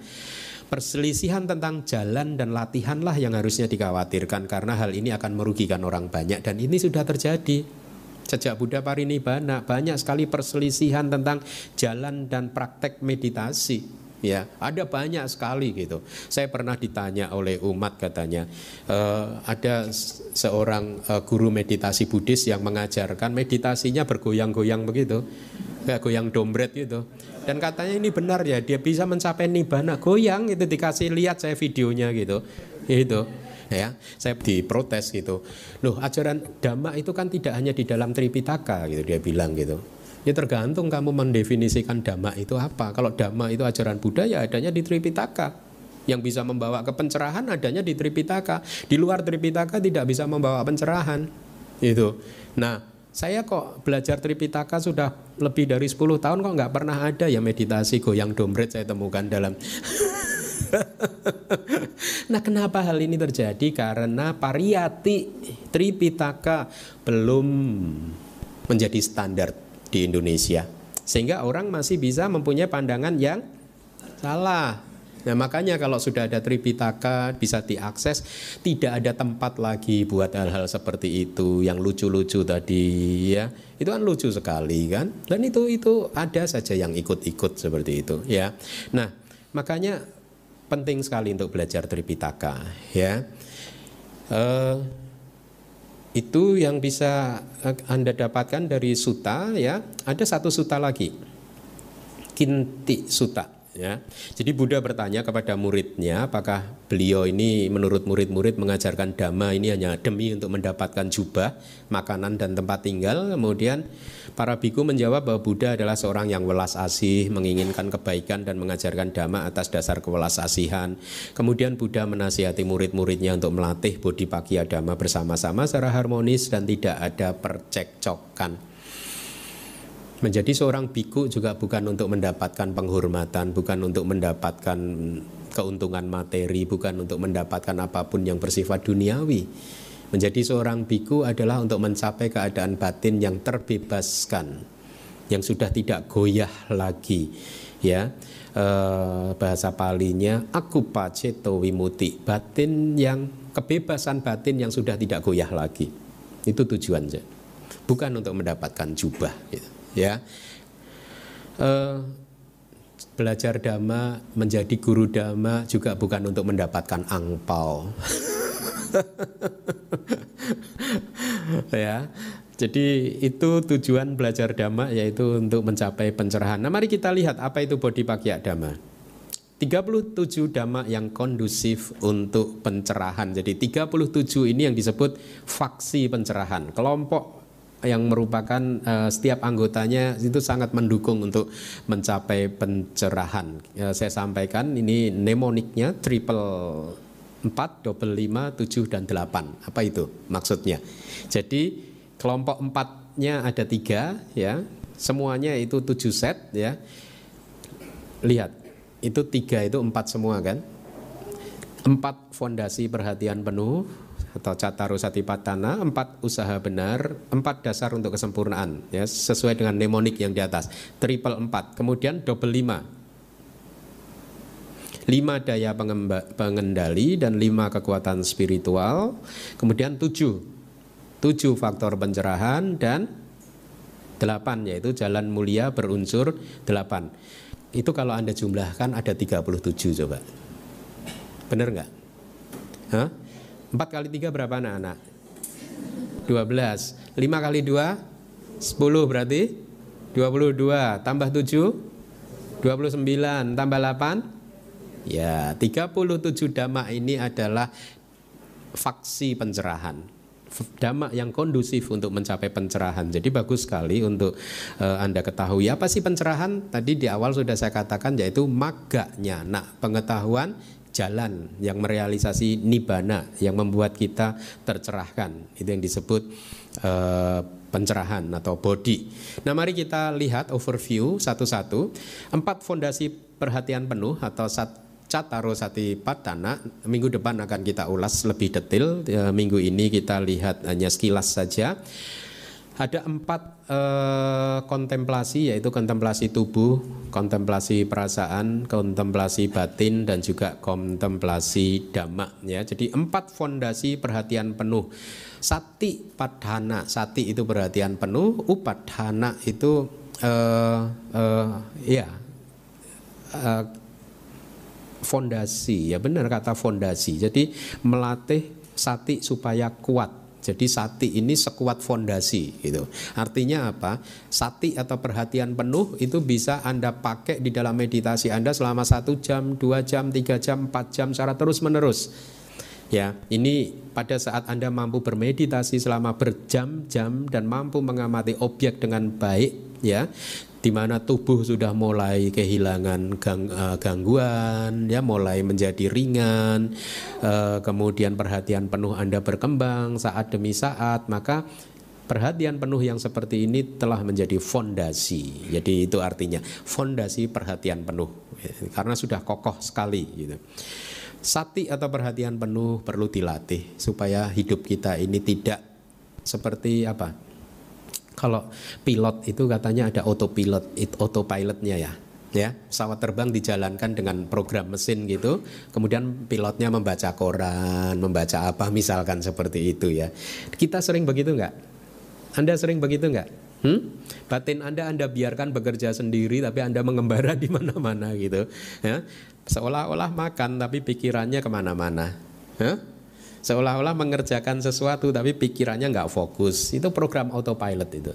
Perselisihan tentang jalan dan latihanlah yang harusnya dikhawatirkan, karena hal ini akan merugikan orang banyak, dan ini sudah terjadi. Sejak Buddha parinibbana banyak sekali perselisihan tentang jalan dan praktek meditasi. Ya, ada banyak sekali gitu. Saya pernah ditanya oleh umat, katanya ada seorang guru meditasi Buddhis yang mengajarkan meditasinya bergoyang-goyang begitu, kayak goyang dombret gitu. Dan katanya ini benar ya, dia bisa mencapai nibbana goyang, itu dikasih lihat saya videonya gitu. Itu ya, saya diprotes gitu. Loh, ajaran Dhamma itu kan tidak hanya di dalam Tripitaka gitu, dia bilang gitu. Ya tergantung kamu mendefinisikan Dhamma itu apa. Kalau Dhamma itu ajaran Buddha, ya adanya di Tripitaka. Yang bisa membawa ke pencerahan adanya di Tripitaka. Di luar Tripitaka tidak bisa membawa pencerahan. Itu. Nah, saya kok belajar Tripitaka sudah lebih dari 10 tahun kok nggak pernah ada ya meditasi goyang dombret saya temukan dalam. Nah, kenapa hal ini terjadi? Karena pariyati Tripitaka belum menjadi standar di Indonesia, sehingga orang masih bisa mempunyai pandangan yang salah. Nah, makanya kalau sudah ada Tripitaka bisa diakses, tidak ada tempat lagi buat hal-hal seperti itu yang lucu-lucu tadi ya. Itu kan lucu sekali kan, dan itu ada saja yang ikut-ikut seperti itu ya. Nah, makanya penting sekali untuk belajar Tripitaka ya. Itu yang bisa Anda dapatkan dari sutta ya. Ada satu sutta lagi, Kinti Sutta ya. Jadi Buddha bertanya kepada muridnya, apakah beliau ini menurut murid-murid mengajarkan Dhamma ini hanya demi untuk mendapatkan jubah, makanan dan tempat tinggal. Kemudian para biku menjawab bahwa Buddha adalah seorang yang welas asih, menginginkan kebaikan dan mengajarkan Dhamma atas dasar kewelas asihan. Kemudian Buddha menasihati murid-muridnya untuk melatih Bodhipakya Dhamma bersama-sama secara harmonis dan tidak ada percekcokan. Menjadi seorang biku juga bukan untuk mendapatkan penghormatan, bukan untuk mendapatkan keuntungan materi, bukan untuk mendapatkan apapun yang bersifat duniawi. Menjadi seorang biku adalah untuk mencapai keadaan batin yang terbebaskan, yang sudah tidak goyah lagi. Ya, bahasa Palinya akupaceto wimuti, batin yang kebebasan batin yang sudah tidak goyah lagi. Itu tujuannya, bukan untuk mendapatkan jubah. Gitu. Ya, belajar Dhamma, menjadi guru Dhamma juga bukan untuk mendapatkan angpau. Ya, jadi itu tujuan belajar Dhamma, yaitu untuk mencapai pencerahan. Nah, mari kita lihat apa itu Bodhipakya Dhamma. 37 Dhamma yang kondusif untuk pencerahan. Jadi 37 ini yang disebut faksi pencerahan, kelompok yang merupakan setiap anggotanya itu sangat mendukung untuk mencapai pencerahan. Saya sampaikan ini mnemoniknya triple 4, double 5, 7 dan 8. Apa itu maksudnya? Jadi kelompok 4-nya ada 3 ya. Semuanya itu 7 set ya. Lihat, itu 3 itu 4 semua kan? 4 fondasi perhatian penuh atau Cattaro Satipatthana, 4 usaha benar, 4 dasar untuk kesempurnaan ya, sesuai dengan mnemonik yang di atas. Triple 4, kemudian double 5, 5 daya pengendali dan 5 kekuatan spiritual, kemudian 7 faktor pencerahan, dan 8 yaitu jalan mulia berunsur 8. Itu kalau Anda jumlahkan ada 37 coba. Benar nggak? Hah? 4 kali 3 berapa anak-anak? 12. 5 kali 2 10 berarti 22. Tambah 7 29. Tambah 8 ya 37 Dhamma ini adalah faksi pencerahan, Dhamma yang kondusif untuk mencapai pencerahan. Jadi bagus sekali untuk Anda ketahui apa sih pencerahan. Tadi di awal sudah saya katakan, yaitu magganya, pengetahuan jalan yang merealisasi nibbana, yang membuat kita tercerahkan. Itu yang disebut pencerahan atau bodi. Nah, mari kita lihat overview satu-satu. 4 fondasi perhatian penuh atau Cattaro Satipatthana. Minggu depan akan kita ulas lebih detail. Minggu ini kita lihat hanya sekilas saja. Ada 4 kontemplasi, yaitu kontemplasi tubuh, kontemplasi perasaan, kontemplasi batin, dan juga kontemplasi dhamma. Ya, jadi 4 fondasi perhatian penuh. Satipatthana, sati itu perhatian penuh, upadhana itu fondasi. Ya benar kata fondasi. Jadi melatih sati supaya kuat. Jadi sati ini sekuat fondasi gitu. Artinya apa? Sati atau perhatian penuh itu bisa Anda pakai di dalam meditasi Anda selama 1 jam, 2 jam, 3 jam, 4 jam secara terus-menerus. Ya, ini pada saat Anda mampu bermeditasi selama berjam-jam dan mampu mengamati objek dengan baik, ya, di mana tubuh sudah mulai kehilangan gangguan, ya, mulai menjadi ringan, kemudian perhatian penuh Anda berkembang saat demi saat, maka perhatian penuh yang seperti ini telah menjadi fondasi. Jadi itu artinya fondasi perhatian penuh, karena sudah kokoh sekali gitu. Sati atau perhatian penuh perlu dilatih supaya hidup kita ini tidak seperti apa? Kalau pilot itu katanya ada autopilotnya ya. Ya, pesawat terbang dijalankan dengan program mesin gitu. Kemudian pilotnya membaca koran, membaca apa misalkan seperti itu ya. Kita sering begitu nggak? Anda sering begitu nggak? Batin Anda biarkan bekerja sendiri, tapi Anda mengembara di mana-mana gitu. Ya, seolah-olah makan tapi pikirannya kemana-mana. Ya? Seolah-olah mengerjakan sesuatu tapi pikirannya nggak fokus. Itu program autopilot itu.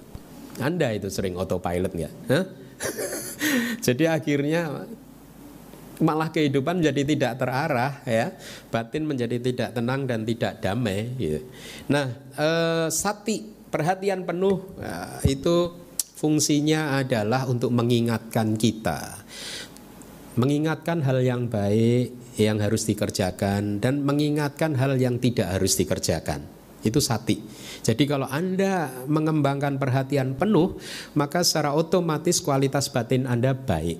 Anda itu sering autopilot nggak? Jadi akhirnya malah kehidupan menjadi tidak terarah ya. Batin menjadi tidak tenang dan tidak damai gitu. Nah, sati perhatian penuh itu fungsinya adalah untuk mengingatkan kita. Mengingatkan hal yang baik yang harus dikerjakan dan mengingatkan hal yang tidak harus dikerjakan. Itu sati. Jadi kalau Anda mengembangkan perhatian penuh, maka secara otomatis kualitas batin Anda baik.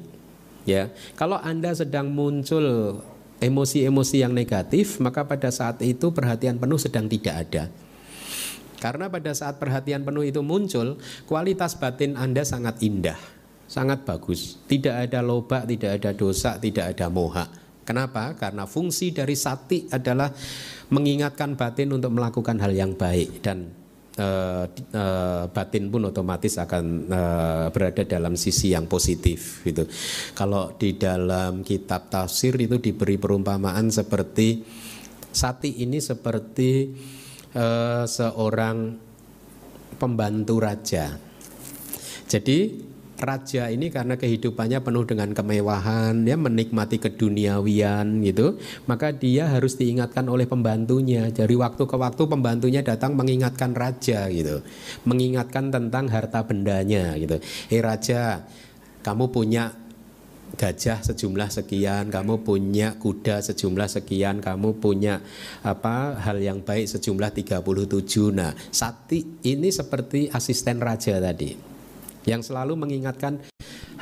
Ya. Kalau Anda sedang muncul emosi-emosi yang negatif, maka pada saat itu perhatian penuh sedang tidak ada. Karena pada saat perhatian penuh itu muncul, kualitas batin Anda sangat indah, sangat bagus. Tidak ada loba, tidak ada dosa, tidak ada moha. Kenapa? Karena fungsi dari sati adalah mengingatkan batin untuk melakukan hal yang baik. Dan batin pun otomatis akan berada dalam sisi yang positif gitu. Kalau di dalam kitab tafsir itu diberi perumpamaan seperti sati ini seperti seorang pembantu raja. Jadi raja ini karena kehidupannya penuh dengan kemewahan, ya, menikmati keduniawian gitu, maka dia harus diingatkan oleh pembantunya. Dari waktu ke waktu pembantunya datang mengingatkan raja gitu, mengingatkan tentang harta bendanya gitu. Raja, kamu punya gajah sejumlah sekian, kamu punya kuda sejumlah sekian, kamu punya hal yang baik sejumlah 37. Nah, sati ini seperti asisten raja tadi, yang selalu mengingatkan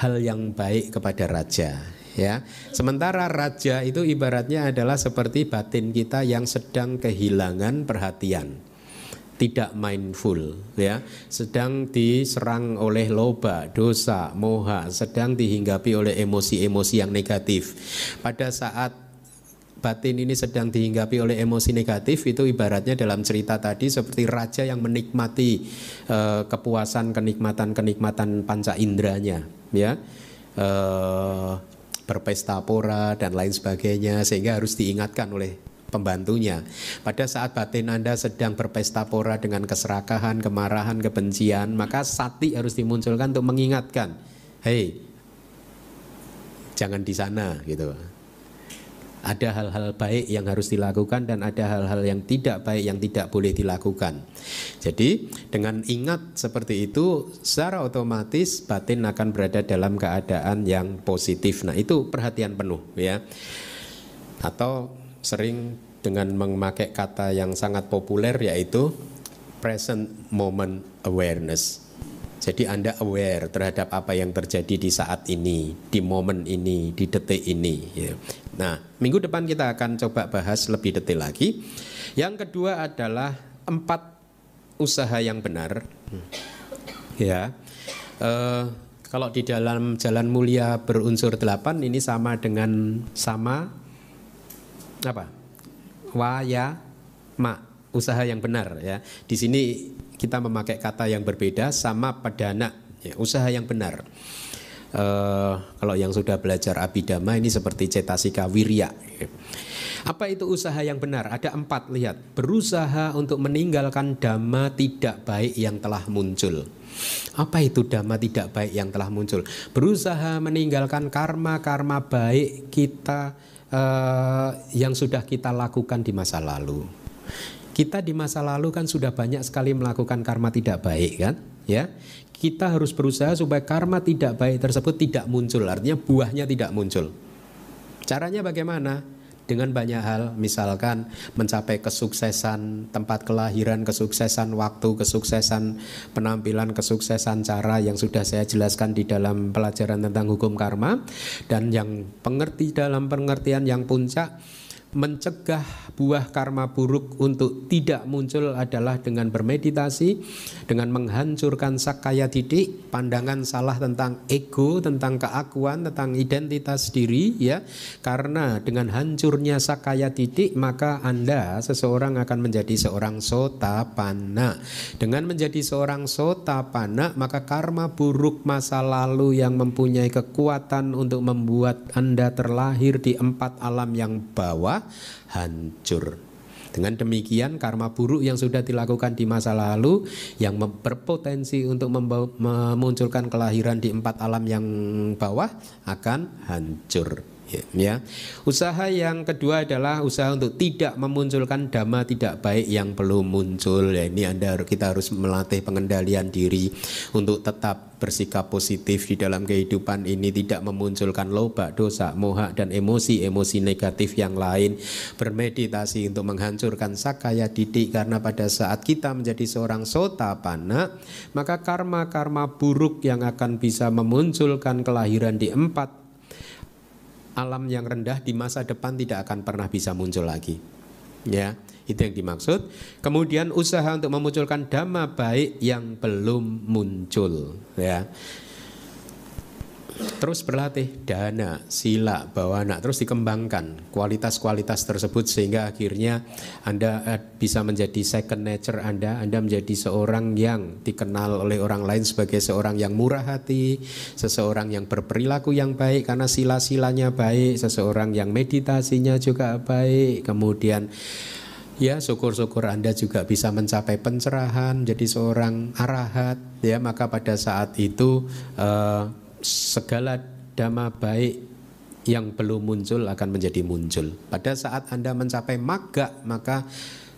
hal yang baik kepada raja, ya. Sementara raja itu ibaratnya adalah seperti batin kita yang sedang kehilangan perhatian, tidak mindful, ya, sedang diserang oleh loba, dosa, moha, sedang dihinggapi oleh emosi-emosi yang negatif. Pada saat batin ini sedang dihinggapi oleh emosi negatif, itu ibaratnya dalam cerita tadi seperti raja yang menikmati kepuasan, kenikmatan panca inderanya, ya, berpesta pora dan lain sebagainya, sehingga harus diingatkan oleh pembantunya. Pada saat batin Anda sedang berpesta pora dengan keserakahan, kemarahan, kebencian, maka sati harus dimunculkan untuk mengingatkan, hei, jangan di sana gitu. Ada hal-hal baik yang harus dilakukan dan ada hal-hal yang tidak baik yang tidak boleh dilakukan. Jadi dengan ingat seperti itu, secara otomatis batin akan berada dalam keadaan yang positif. Nah, itu perhatian penuh, ya. Atau sering dengan memakai kata yang sangat populer yaitu present moment awareness. Jadi Anda aware terhadap apa yang terjadi di saat ini, di momen ini, di detik ini ya. Nah, minggu depan kita akan coba bahas lebih detail lagi. Yang kedua adalah 4 usaha yang benar ya. Kalau di dalam Jalan Mulia berunsur 8 ini sama dengan apa? Wayama, usaha yang benar ya. Di sini kita memakai kata yang berbeda, sama padana ya, usaha yang benar. Kalau yang sudah belajar Abhidhamma ini seperti cetasika wirya. Apa itu usaha yang benar? Ada 4, lihat. Berusaha untuk meninggalkan dhamma tidak baik yang telah muncul. Apa itu dhamma tidak baik yang telah muncul? Berusaha meninggalkan karma-karma baik kita yang sudah kita lakukan di masa lalu. Kita di masa lalu kan sudah banyak sekali melakukan karma tidak baik kan, ya. Kita harus berusaha supaya karma tidak baik tersebut tidak muncul, artinya buahnya tidak muncul. Caranya bagaimana? Dengan banyak hal, misalkan mencapai kesuksesan tempat kelahiran, kesuksesan waktu, kesuksesan penampilan, kesuksesan cara yang sudah saya jelaskan di dalam pelajaran tentang hukum karma. Dan yang dalam pengertian yang puncak, mencegah buah karma buruk untuk tidak muncul adalah dengan bermeditasi, dengan menghancurkan sakkaya didik, pandangan salah tentang ego, tentang keakuan, tentang identitas diri ya. Karena dengan hancurnya sakkaya didik, maka Anda seseorang akan menjadi seorang sotapanna. Dengan menjadi seorang sotapanna, maka karma buruk masa lalu yang mempunyai kekuatan untuk membuat Anda terlahir di 4 alam yang bawah hancur. Dengan demikian karma buruk yang sudah dilakukan di masa lalu yang berpotensi untuk memunculkan kelahiran di 4 alam yang bawah akan hancur ya. Usaha yang kedua adalah usaha untuk tidak memunculkan dhamma tidak baik yang belum muncul ya. Ini kita harus melatih pengendalian diri untuk tetap bersikap positif di dalam kehidupan ini, tidak memunculkan loba, dosa, moha dan emosi-emosi negatif yang lain. Bermeditasi untuk menghancurkan sakkaya didik, karena pada saat kita menjadi seorang sotapanna, maka karma-karma buruk yang akan bisa memunculkan kelahiran di 4 alam yang rendah di masa depan tidak akan pernah bisa muncul lagi. Ya, itu yang dimaksud. Kemudian usaha untuk memunculkan dhamma baik yang belum muncul, ya. Terus berlatih dana, sila, bawana, terus dikembangkan kualitas-kualitas tersebut sehingga akhirnya Anda bisa menjadi second nature Anda menjadi seorang yang dikenal oleh orang lain sebagai seorang yang murah hati, seseorang yang berperilaku yang baik karena sila-silanya baik, seseorang yang meditasinya juga baik. Kemudian ya syukur-syukur Anda juga bisa mencapai pencerahan, jadi seorang arahat ya. Maka pada saat itu segala dhamma baik yang belum muncul akan menjadi muncul. Pada saat Anda mencapai magga, maka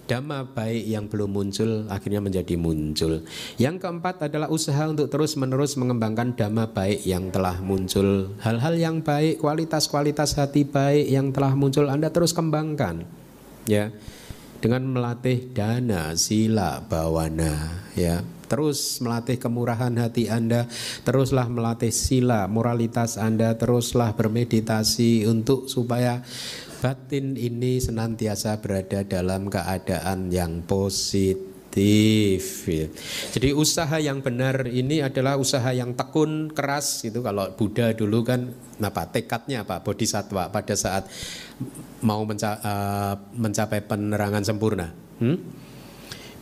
dhamma baik yang belum muncul akhirnya menjadi muncul. Yang keempat adalah usaha untuk terus-menerus mengembangkan dhamma baik yang telah muncul. Hal-hal yang baik, kualitas-kualitas hati baik yang telah muncul Anda terus kembangkan, ya, dengan melatih dana, sila, bawana, ya. Terus melatih kemurahan hati Anda, teruslah melatih sila, moralitas Anda, teruslah bermeditasi untuk supaya batin ini senantiasa berada dalam keadaan yang positif. Jadi usaha yang benar ini adalah usaha yang tekun, keras gitu. Kalau Buddha dulu kan tekadnya apa? Bodhisattva pada saat mau mencapai penerangan sempurna.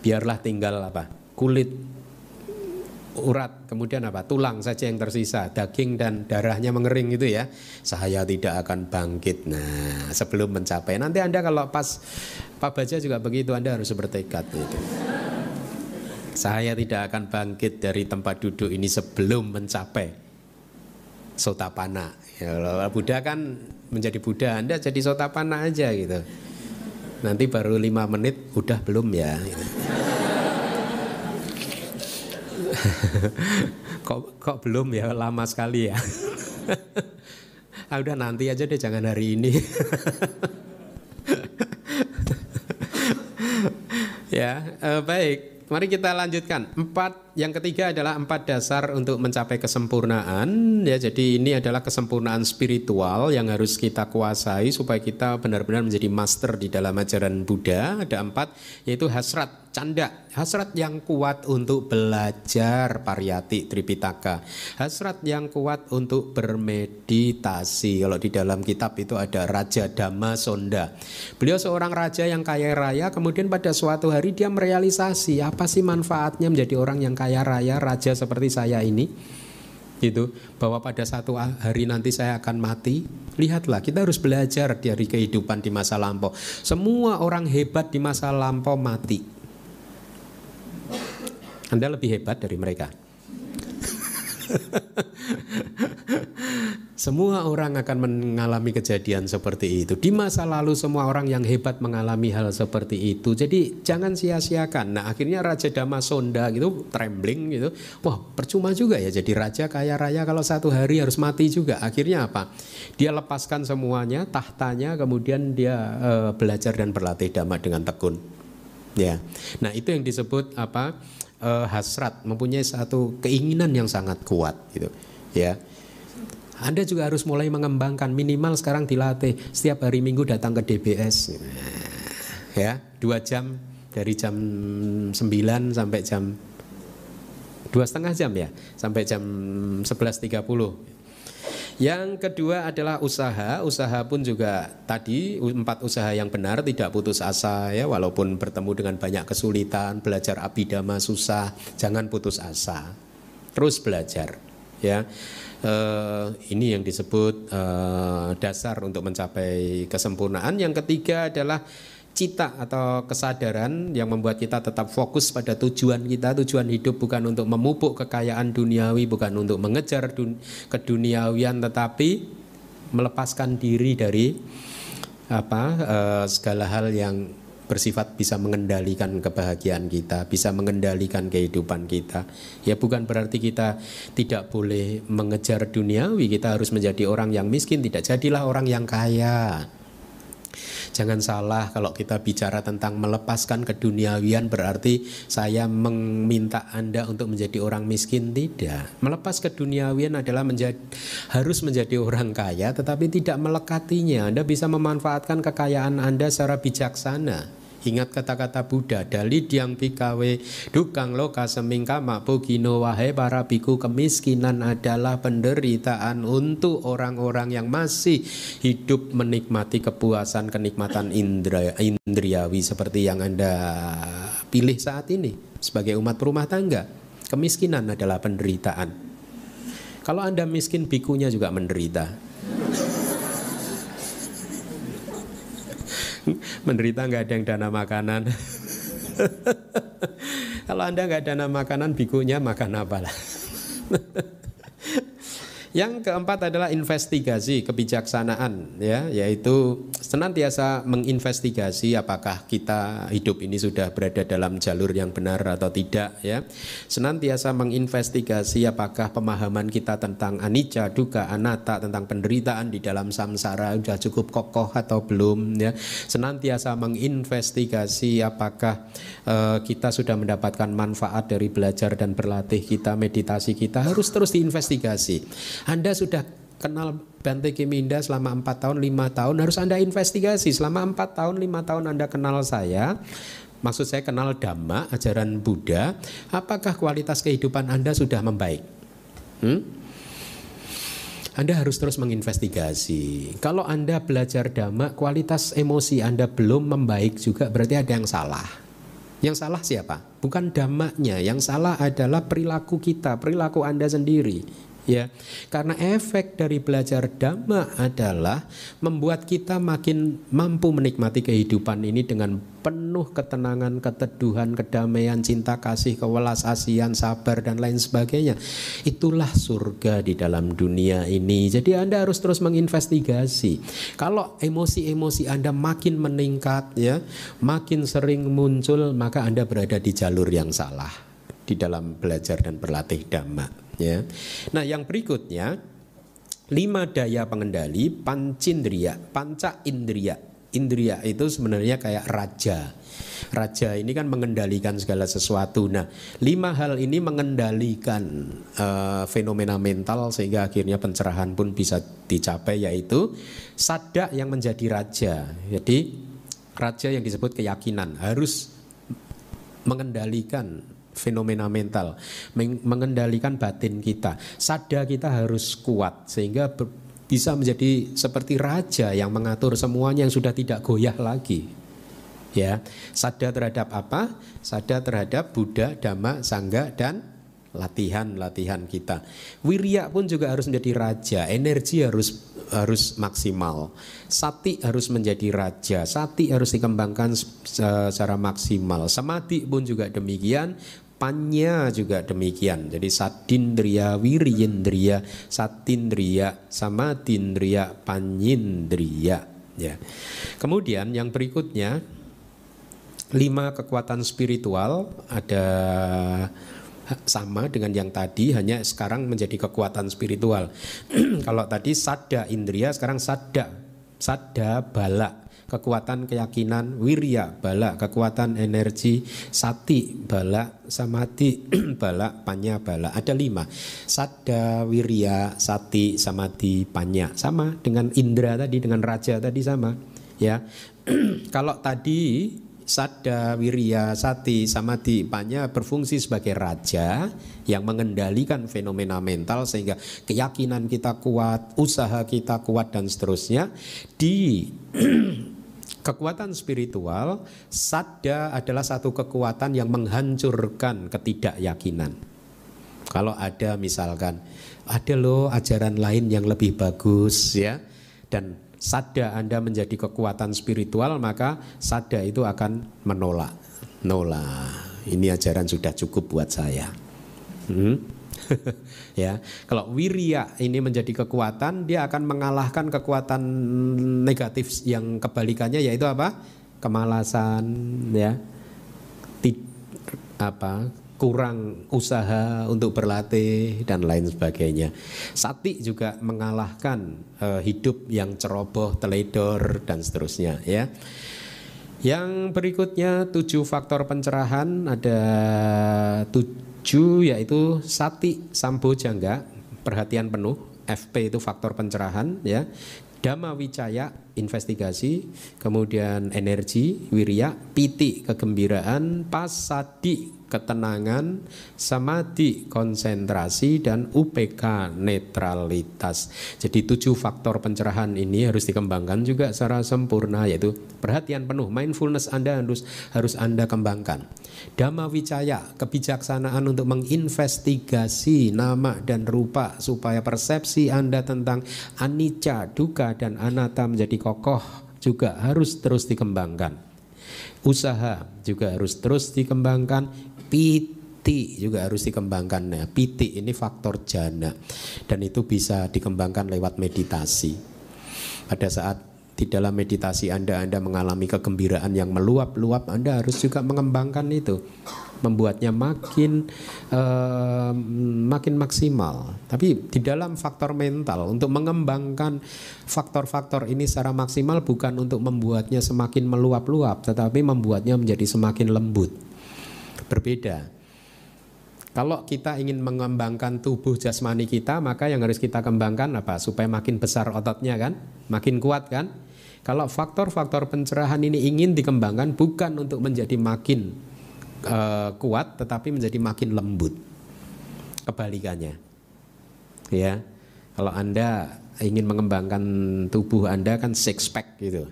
Biarlah tinggal kulit, urat, kemudian tulang saja yang tersisa, daging dan darahnya mengering gitu ya. Saya tidak akan bangkit. Nah, sebelum mencapai, nanti Anda kalau pas Pak Baja juga begitu, Anda harus bertekad gitu. Saya tidak akan bangkit dari tempat duduk ini sebelum mencapai sotapanna. Ya, kalau Buddha kan menjadi Buddha, Anda jadi sotapanna aja gitu. Nanti baru 5 menit udah belum ya gitu. kok belum ya, lama sekali ya. Udah nanti aja deh, jangan hari ini. Ya, baik. Mari kita lanjutkan. Yang ketiga adalah 4 dasar untuk mencapai kesempurnaan. Ya, jadi ini adalah kesempurnaan spiritual yang harus kita kuasai supaya kita benar-benar menjadi master di dalam ajaran Buddha. Ada 4, yaitu hasrat, canda, hasrat yang kuat untuk belajar pariyati Tripitaka, hasrat yang kuat untuk bermeditasi. Kalau di dalam kitab itu ada Raja Dhammasonda. Beliau seorang raja yang kaya raya, kemudian pada suatu hari dia merealisasi apa sih manfaatnya menjadi orang yang kaya raya, raja seperti saya ini, gitu, bahwa pada satu hari nanti saya akan mati. Lihatlah, kita harus belajar dari kehidupan di masa lampau. Semua orang hebat di masa lampau mati. Anda lebih hebat dari mereka. Semua orang akan mengalami kejadian seperti itu. Di masa lalu semua orang yang hebat mengalami hal seperti itu. Jadi jangan sia-siakan. Nah, akhirnya Raja Dhammasonda gitu trembling gitu. Wah, percuma juga ya jadi raja kaya raya kalau satu hari harus mati juga. Akhirnya apa? Dia lepaskan semuanya, tahtanya, kemudian dia belajar dan berlatih dhamma dengan tekun. Ya. Nah, itu yang disebut apa? Hasrat, mempunyai satu keinginan yang sangat kuat gitu. Ya. Anda juga harus mulai mengembangkan, minimal sekarang dilatih setiap hari Minggu datang ke DBS, ya 2 jam dari jam 9 sampai jam 2,5 jam ya, sampai jam 11.30. Yang kedua adalah usaha. Usaha pun juga tadi 4 usaha yang benar, tidak putus asa ya, walaupun bertemu dengan banyak kesulitan, belajar abhidhamma susah, jangan putus asa, terus belajar ya. Ini yang disebut dasar untuk mencapai kesempurnaan. Yang ketiga adalah cita atau kesadaran yang membuat kita tetap fokus pada tujuan kita. Tujuan hidup bukan untuk memupuk kekayaan duniawi, bukan untuk mengejar keduniawian, tetapi melepaskan diri dari segala hal yang bersifat bisa mengendalikan kebahagiaan kita, bisa mengendalikan kehidupan kita. Ya, bukan berarti kita tidak boleh mengejar duniawi, kita harus menjadi orang yang miskin, tidak jadilah orang yang kaya. Jangan salah kalau kita bicara tentang melepaskan keduniawian berarti saya meminta Anda untuk menjadi orang miskin, tidak. Melepas keduniawian adalah harus menjadi orang kaya tetapi tidak melekatinya. Anda bisa memanfaatkan kekayaan Anda secara bijaksana. Ingat kata-kata Buddha, dali diang pikawe dukang loka semingkama bogino, wahai para biku, kemiskinan adalah penderitaan untuk orang-orang yang masih hidup menikmati kepuasan kenikmatan indriawi seperti yang Anda pilih saat ini sebagai umat rumah tangga. Kemiskinan adalah penderitaan. Kalau Anda miskin, bikunya juga menderita. Menderita, nggak ada yang dana makanan. Kalau Anda nggak dana makanan, bikunya makan apalah. Yang keempat adalah investigasi kebijaksanaan ya, yaitu senantiasa menginvestigasi apakah kita hidup ini sudah berada dalam jalur yang benar atau tidak ya. Senantiasa menginvestigasi apakah pemahaman kita tentang anicca, dukkha, anatta, tentang penderitaan di dalam samsara sudah cukup kokoh atau belum ya. Senantiasa menginvestigasi apakah kita sudah mendapatkan manfaat dari belajar dan berlatih kita, meditasi kita, harus terus diinvestigasi. Anda sudah kenal Bante Kiminda selama 4 tahun, 5 tahun, harus Anda investigasi. Selama 4 tahun, 5 tahun Anda kenal saya, maksud saya kenal Dhamma, ajaran Buddha, apakah kualitas kehidupan Anda sudah membaik? Anda harus terus menginvestigasi. Kalau Anda belajar Dhamma, kualitas emosi Anda belum membaik juga, berarti ada yang salah. Yang salah siapa? Bukan Dhammanya, yang salah adalah perilaku kita, perilaku Anda sendiri. Ya, karena efek dari belajar Dhamma adalah membuat kita makin mampu menikmati kehidupan ini dengan penuh ketenangan, keteduhan, kedamaian, cinta kasih, kewelas asian, sabar dan lain sebagainya. Itulah surga di dalam dunia ini. Jadi Anda harus terus menginvestigasi. Kalau emosi-emosi Anda makin meningkat ya, makin sering muncul, maka Anda berada di jalur yang salah di dalam belajar dan berlatih Dhamma. Ya. Nah, yang berikutnya 5 daya pengendali pancindriya, panca indriya. Indriya itu sebenarnya kayak raja. Raja ini kan mengendalikan segala sesuatu. Nah, 5 hal ini mengendalikan fenomena mental sehingga akhirnya pencerahan pun bisa dicapai, yaitu sadda yang menjadi raja. Jadi raja yang disebut keyakinan harus mengendalikan fenomena mental, mengendalikan batin kita. Sadda kita harus kuat sehingga bisa menjadi seperti raja yang mengatur semuanya, yang sudah tidak goyah lagi. Ya, sadda terhadap apa? Sadda terhadap Buddha, Dhamma, Sangha, dan latihan kita. Wirya pun juga harus menjadi raja. Energi harus maksimal. Sati harus menjadi raja. Sati harus dikembangkan secara maksimal. Samadhi pun juga demikian. Panya juga demikian. Jadi satindriya, wiryendriya, satindriya, samadindriya, panyindriya. Ya. Kemudian yang berikutnya 5 kekuatan spiritual, ada sama dengan yang tadi, hanya sekarang menjadi kekuatan spiritual. Kalau tadi sadda indriya, sekarang sadda bala, kekuatan keyakinan, wirya bala, kekuatan energi, sati bala, samadhi bala, panya bala. Ada 5. Sadda, wirya, sati, samadhi, panya. Sama dengan indra tadi, dengan raja tadi sama. Ya. Kalau tadi sadda, wirya, sati, samadhi, panya berfungsi sebagai raja yang mengendalikan fenomena mental sehingga keyakinan kita kuat, usaha kita kuat, dan seterusnya. Di kekuatan spiritual, sadda adalah satu kekuatan yang menghancurkan ketidakyakinan. Kalau ada misalkan, ada loh ajaran lain yang lebih bagus, ya, dan sadda Anda menjadi kekuatan spiritual, maka sadda itu akan menolak. Ini ajaran sudah cukup buat saya. Ya, kalau wirya ini menjadi kekuatan, dia akan mengalahkan kekuatan negatif yang kebalikannya, yaitu apa? Kemalasan, ya. Kurang usaha untuk berlatih dan lain sebagainya. Sati juga mengalahkan hidup yang ceroboh, teledor, dan seterusnya, ya. Yang berikutnya 7 faktor pencerahan, ada 7, yaitu sati sambojangga, perhatian penuh. FP itu faktor pencerahan, ya. Dhamma wicaya, investigasi. Kemudian energi, wirya. Piti, kegembiraan. Pasadi, ketenangan. Samadhi, konsentrasi. Dan UPK, netralitas. Jadi 7 faktor pencerahan ini harus dikembangkan juga secara sempurna, yaitu perhatian penuh, mindfulness Anda harus Anda kembangkan. Dhamma wicaya, kebijaksanaan untuk menginvestigasi nama dan rupa supaya persepsi Anda tentang anicca, dukkha, dan anatta menjadi kokoh juga harus terus dikembangkan. Usaha juga harus terus dikembangkan. Piti juga harus dikembangkan. Nah, piti ini faktor jana, dan itu bisa dikembangkan lewat meditasi. Pada saat di dalam meditasi Anda mengalami kegembiraan yang meluap-luap, Anda harus juga mengembangkan itu, membuatnya makin maksimal. Tapi di dalam faktor mental, untuk mengembangkan faktor-faktor ini secara maksimal bukan untuk membuatnya semakin meluap-luap, tetapi membuatnya menjadi semakin lembut. Berbeda. Kalau kita ingin mengembangkan tubuh jasmani kita, maka yang harus kita kembangkan apa? Supaya makin besar ototnya kan, makin kuat kan. Kalau faktor-faktor pencerahan ini ingin dikembangkan bukan untuk menjadi makin kuat, tetapi menjadi makin lembut. Kebalikannya, ya. Kalau Anda ingin mengembangkan tubuh Anda kan six pack gitu,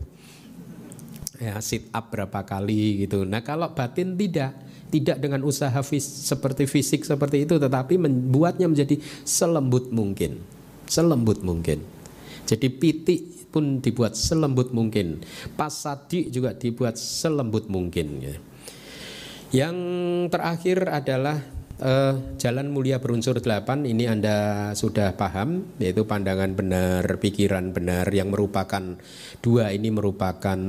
ya, sit up berapa kali gitu. Nah, kalau batin tidak dengan usaha seperti fisik seperti itu, tetapi membuatnya menjadi selembut mungkin. Jadi piti pun dibuat selembut mungkin. Pasadi juga dibuat selembut mungkin. Yang terakhir adalah jalan mulia berunsur 8. Ini Anda sudah paham, yaitu pandangan benar, pikiran benar, yang merupakan 2 ini merupakan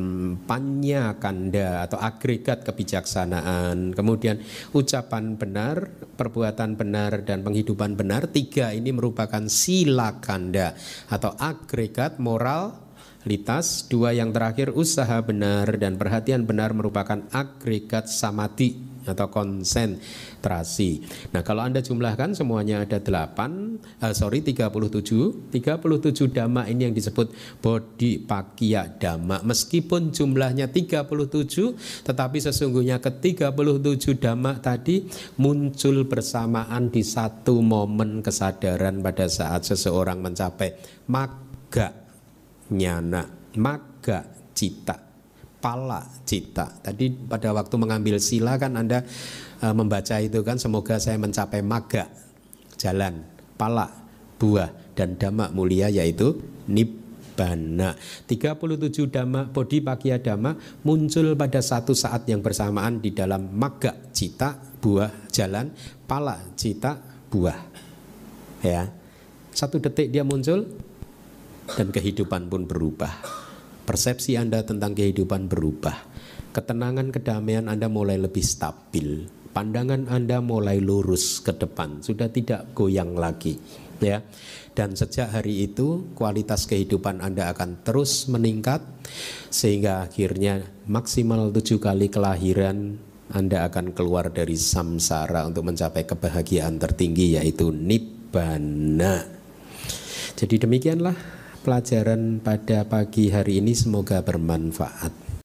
panya kanda atau agregat kebijaksanaan. Kemudian ucapan benar, perbuatan benar, dan penghidupan benar. 3 ini merupakan sila kanda atau agregat moral, litas. Dua yang terakhir, usaha benar dan perhatian benar merupakan agregat samadhi atau konsentrasi. Nah, kalau Anda jumlahkan semuanya ada 37 dhamma ini yang disebut bodhipakkhya dhamma. Meskipun jumlahnya 37, tetapi sesungguhnya ke-37 dhamma tadi muncul bersamaan di satu momen kesadaran pada saat seseorang mencapai magga nyana, magga cita, pala cita. Tadi pada waktu mengambil sila kan Anda membaca itu kan, semoga saya mencapai magga, jalan, pala, buah, dan dhamma mulia yaitu nibbana. 37 dhamma bodhipakkhya dhamma muncul pada satu saat yang bersamaan di dalam magga cita, buah, jalan, pala cita, buah. Ya. Satu detik dia muncul dan kehidupan pun berubah. Persepsi Anda tentang kehidupan berubah. Ketenangan, kedamaian Anda mulai lebih stabil. Pandangan Anda mulai lurus ke depan, sudah tidak goyang lagi, ya. Dan sejak hari itu kualitas kehidupan Anda akan terus meningkat, sehingga akhirnya maksimal 7 kali kelahiran Anda akan keluar dari samsara untuk mencapai kebahagiaan tertinggi yaitu nibbana. Jadi demikianlah pelajaran pada pagi hari ini, semoga bermanfaat.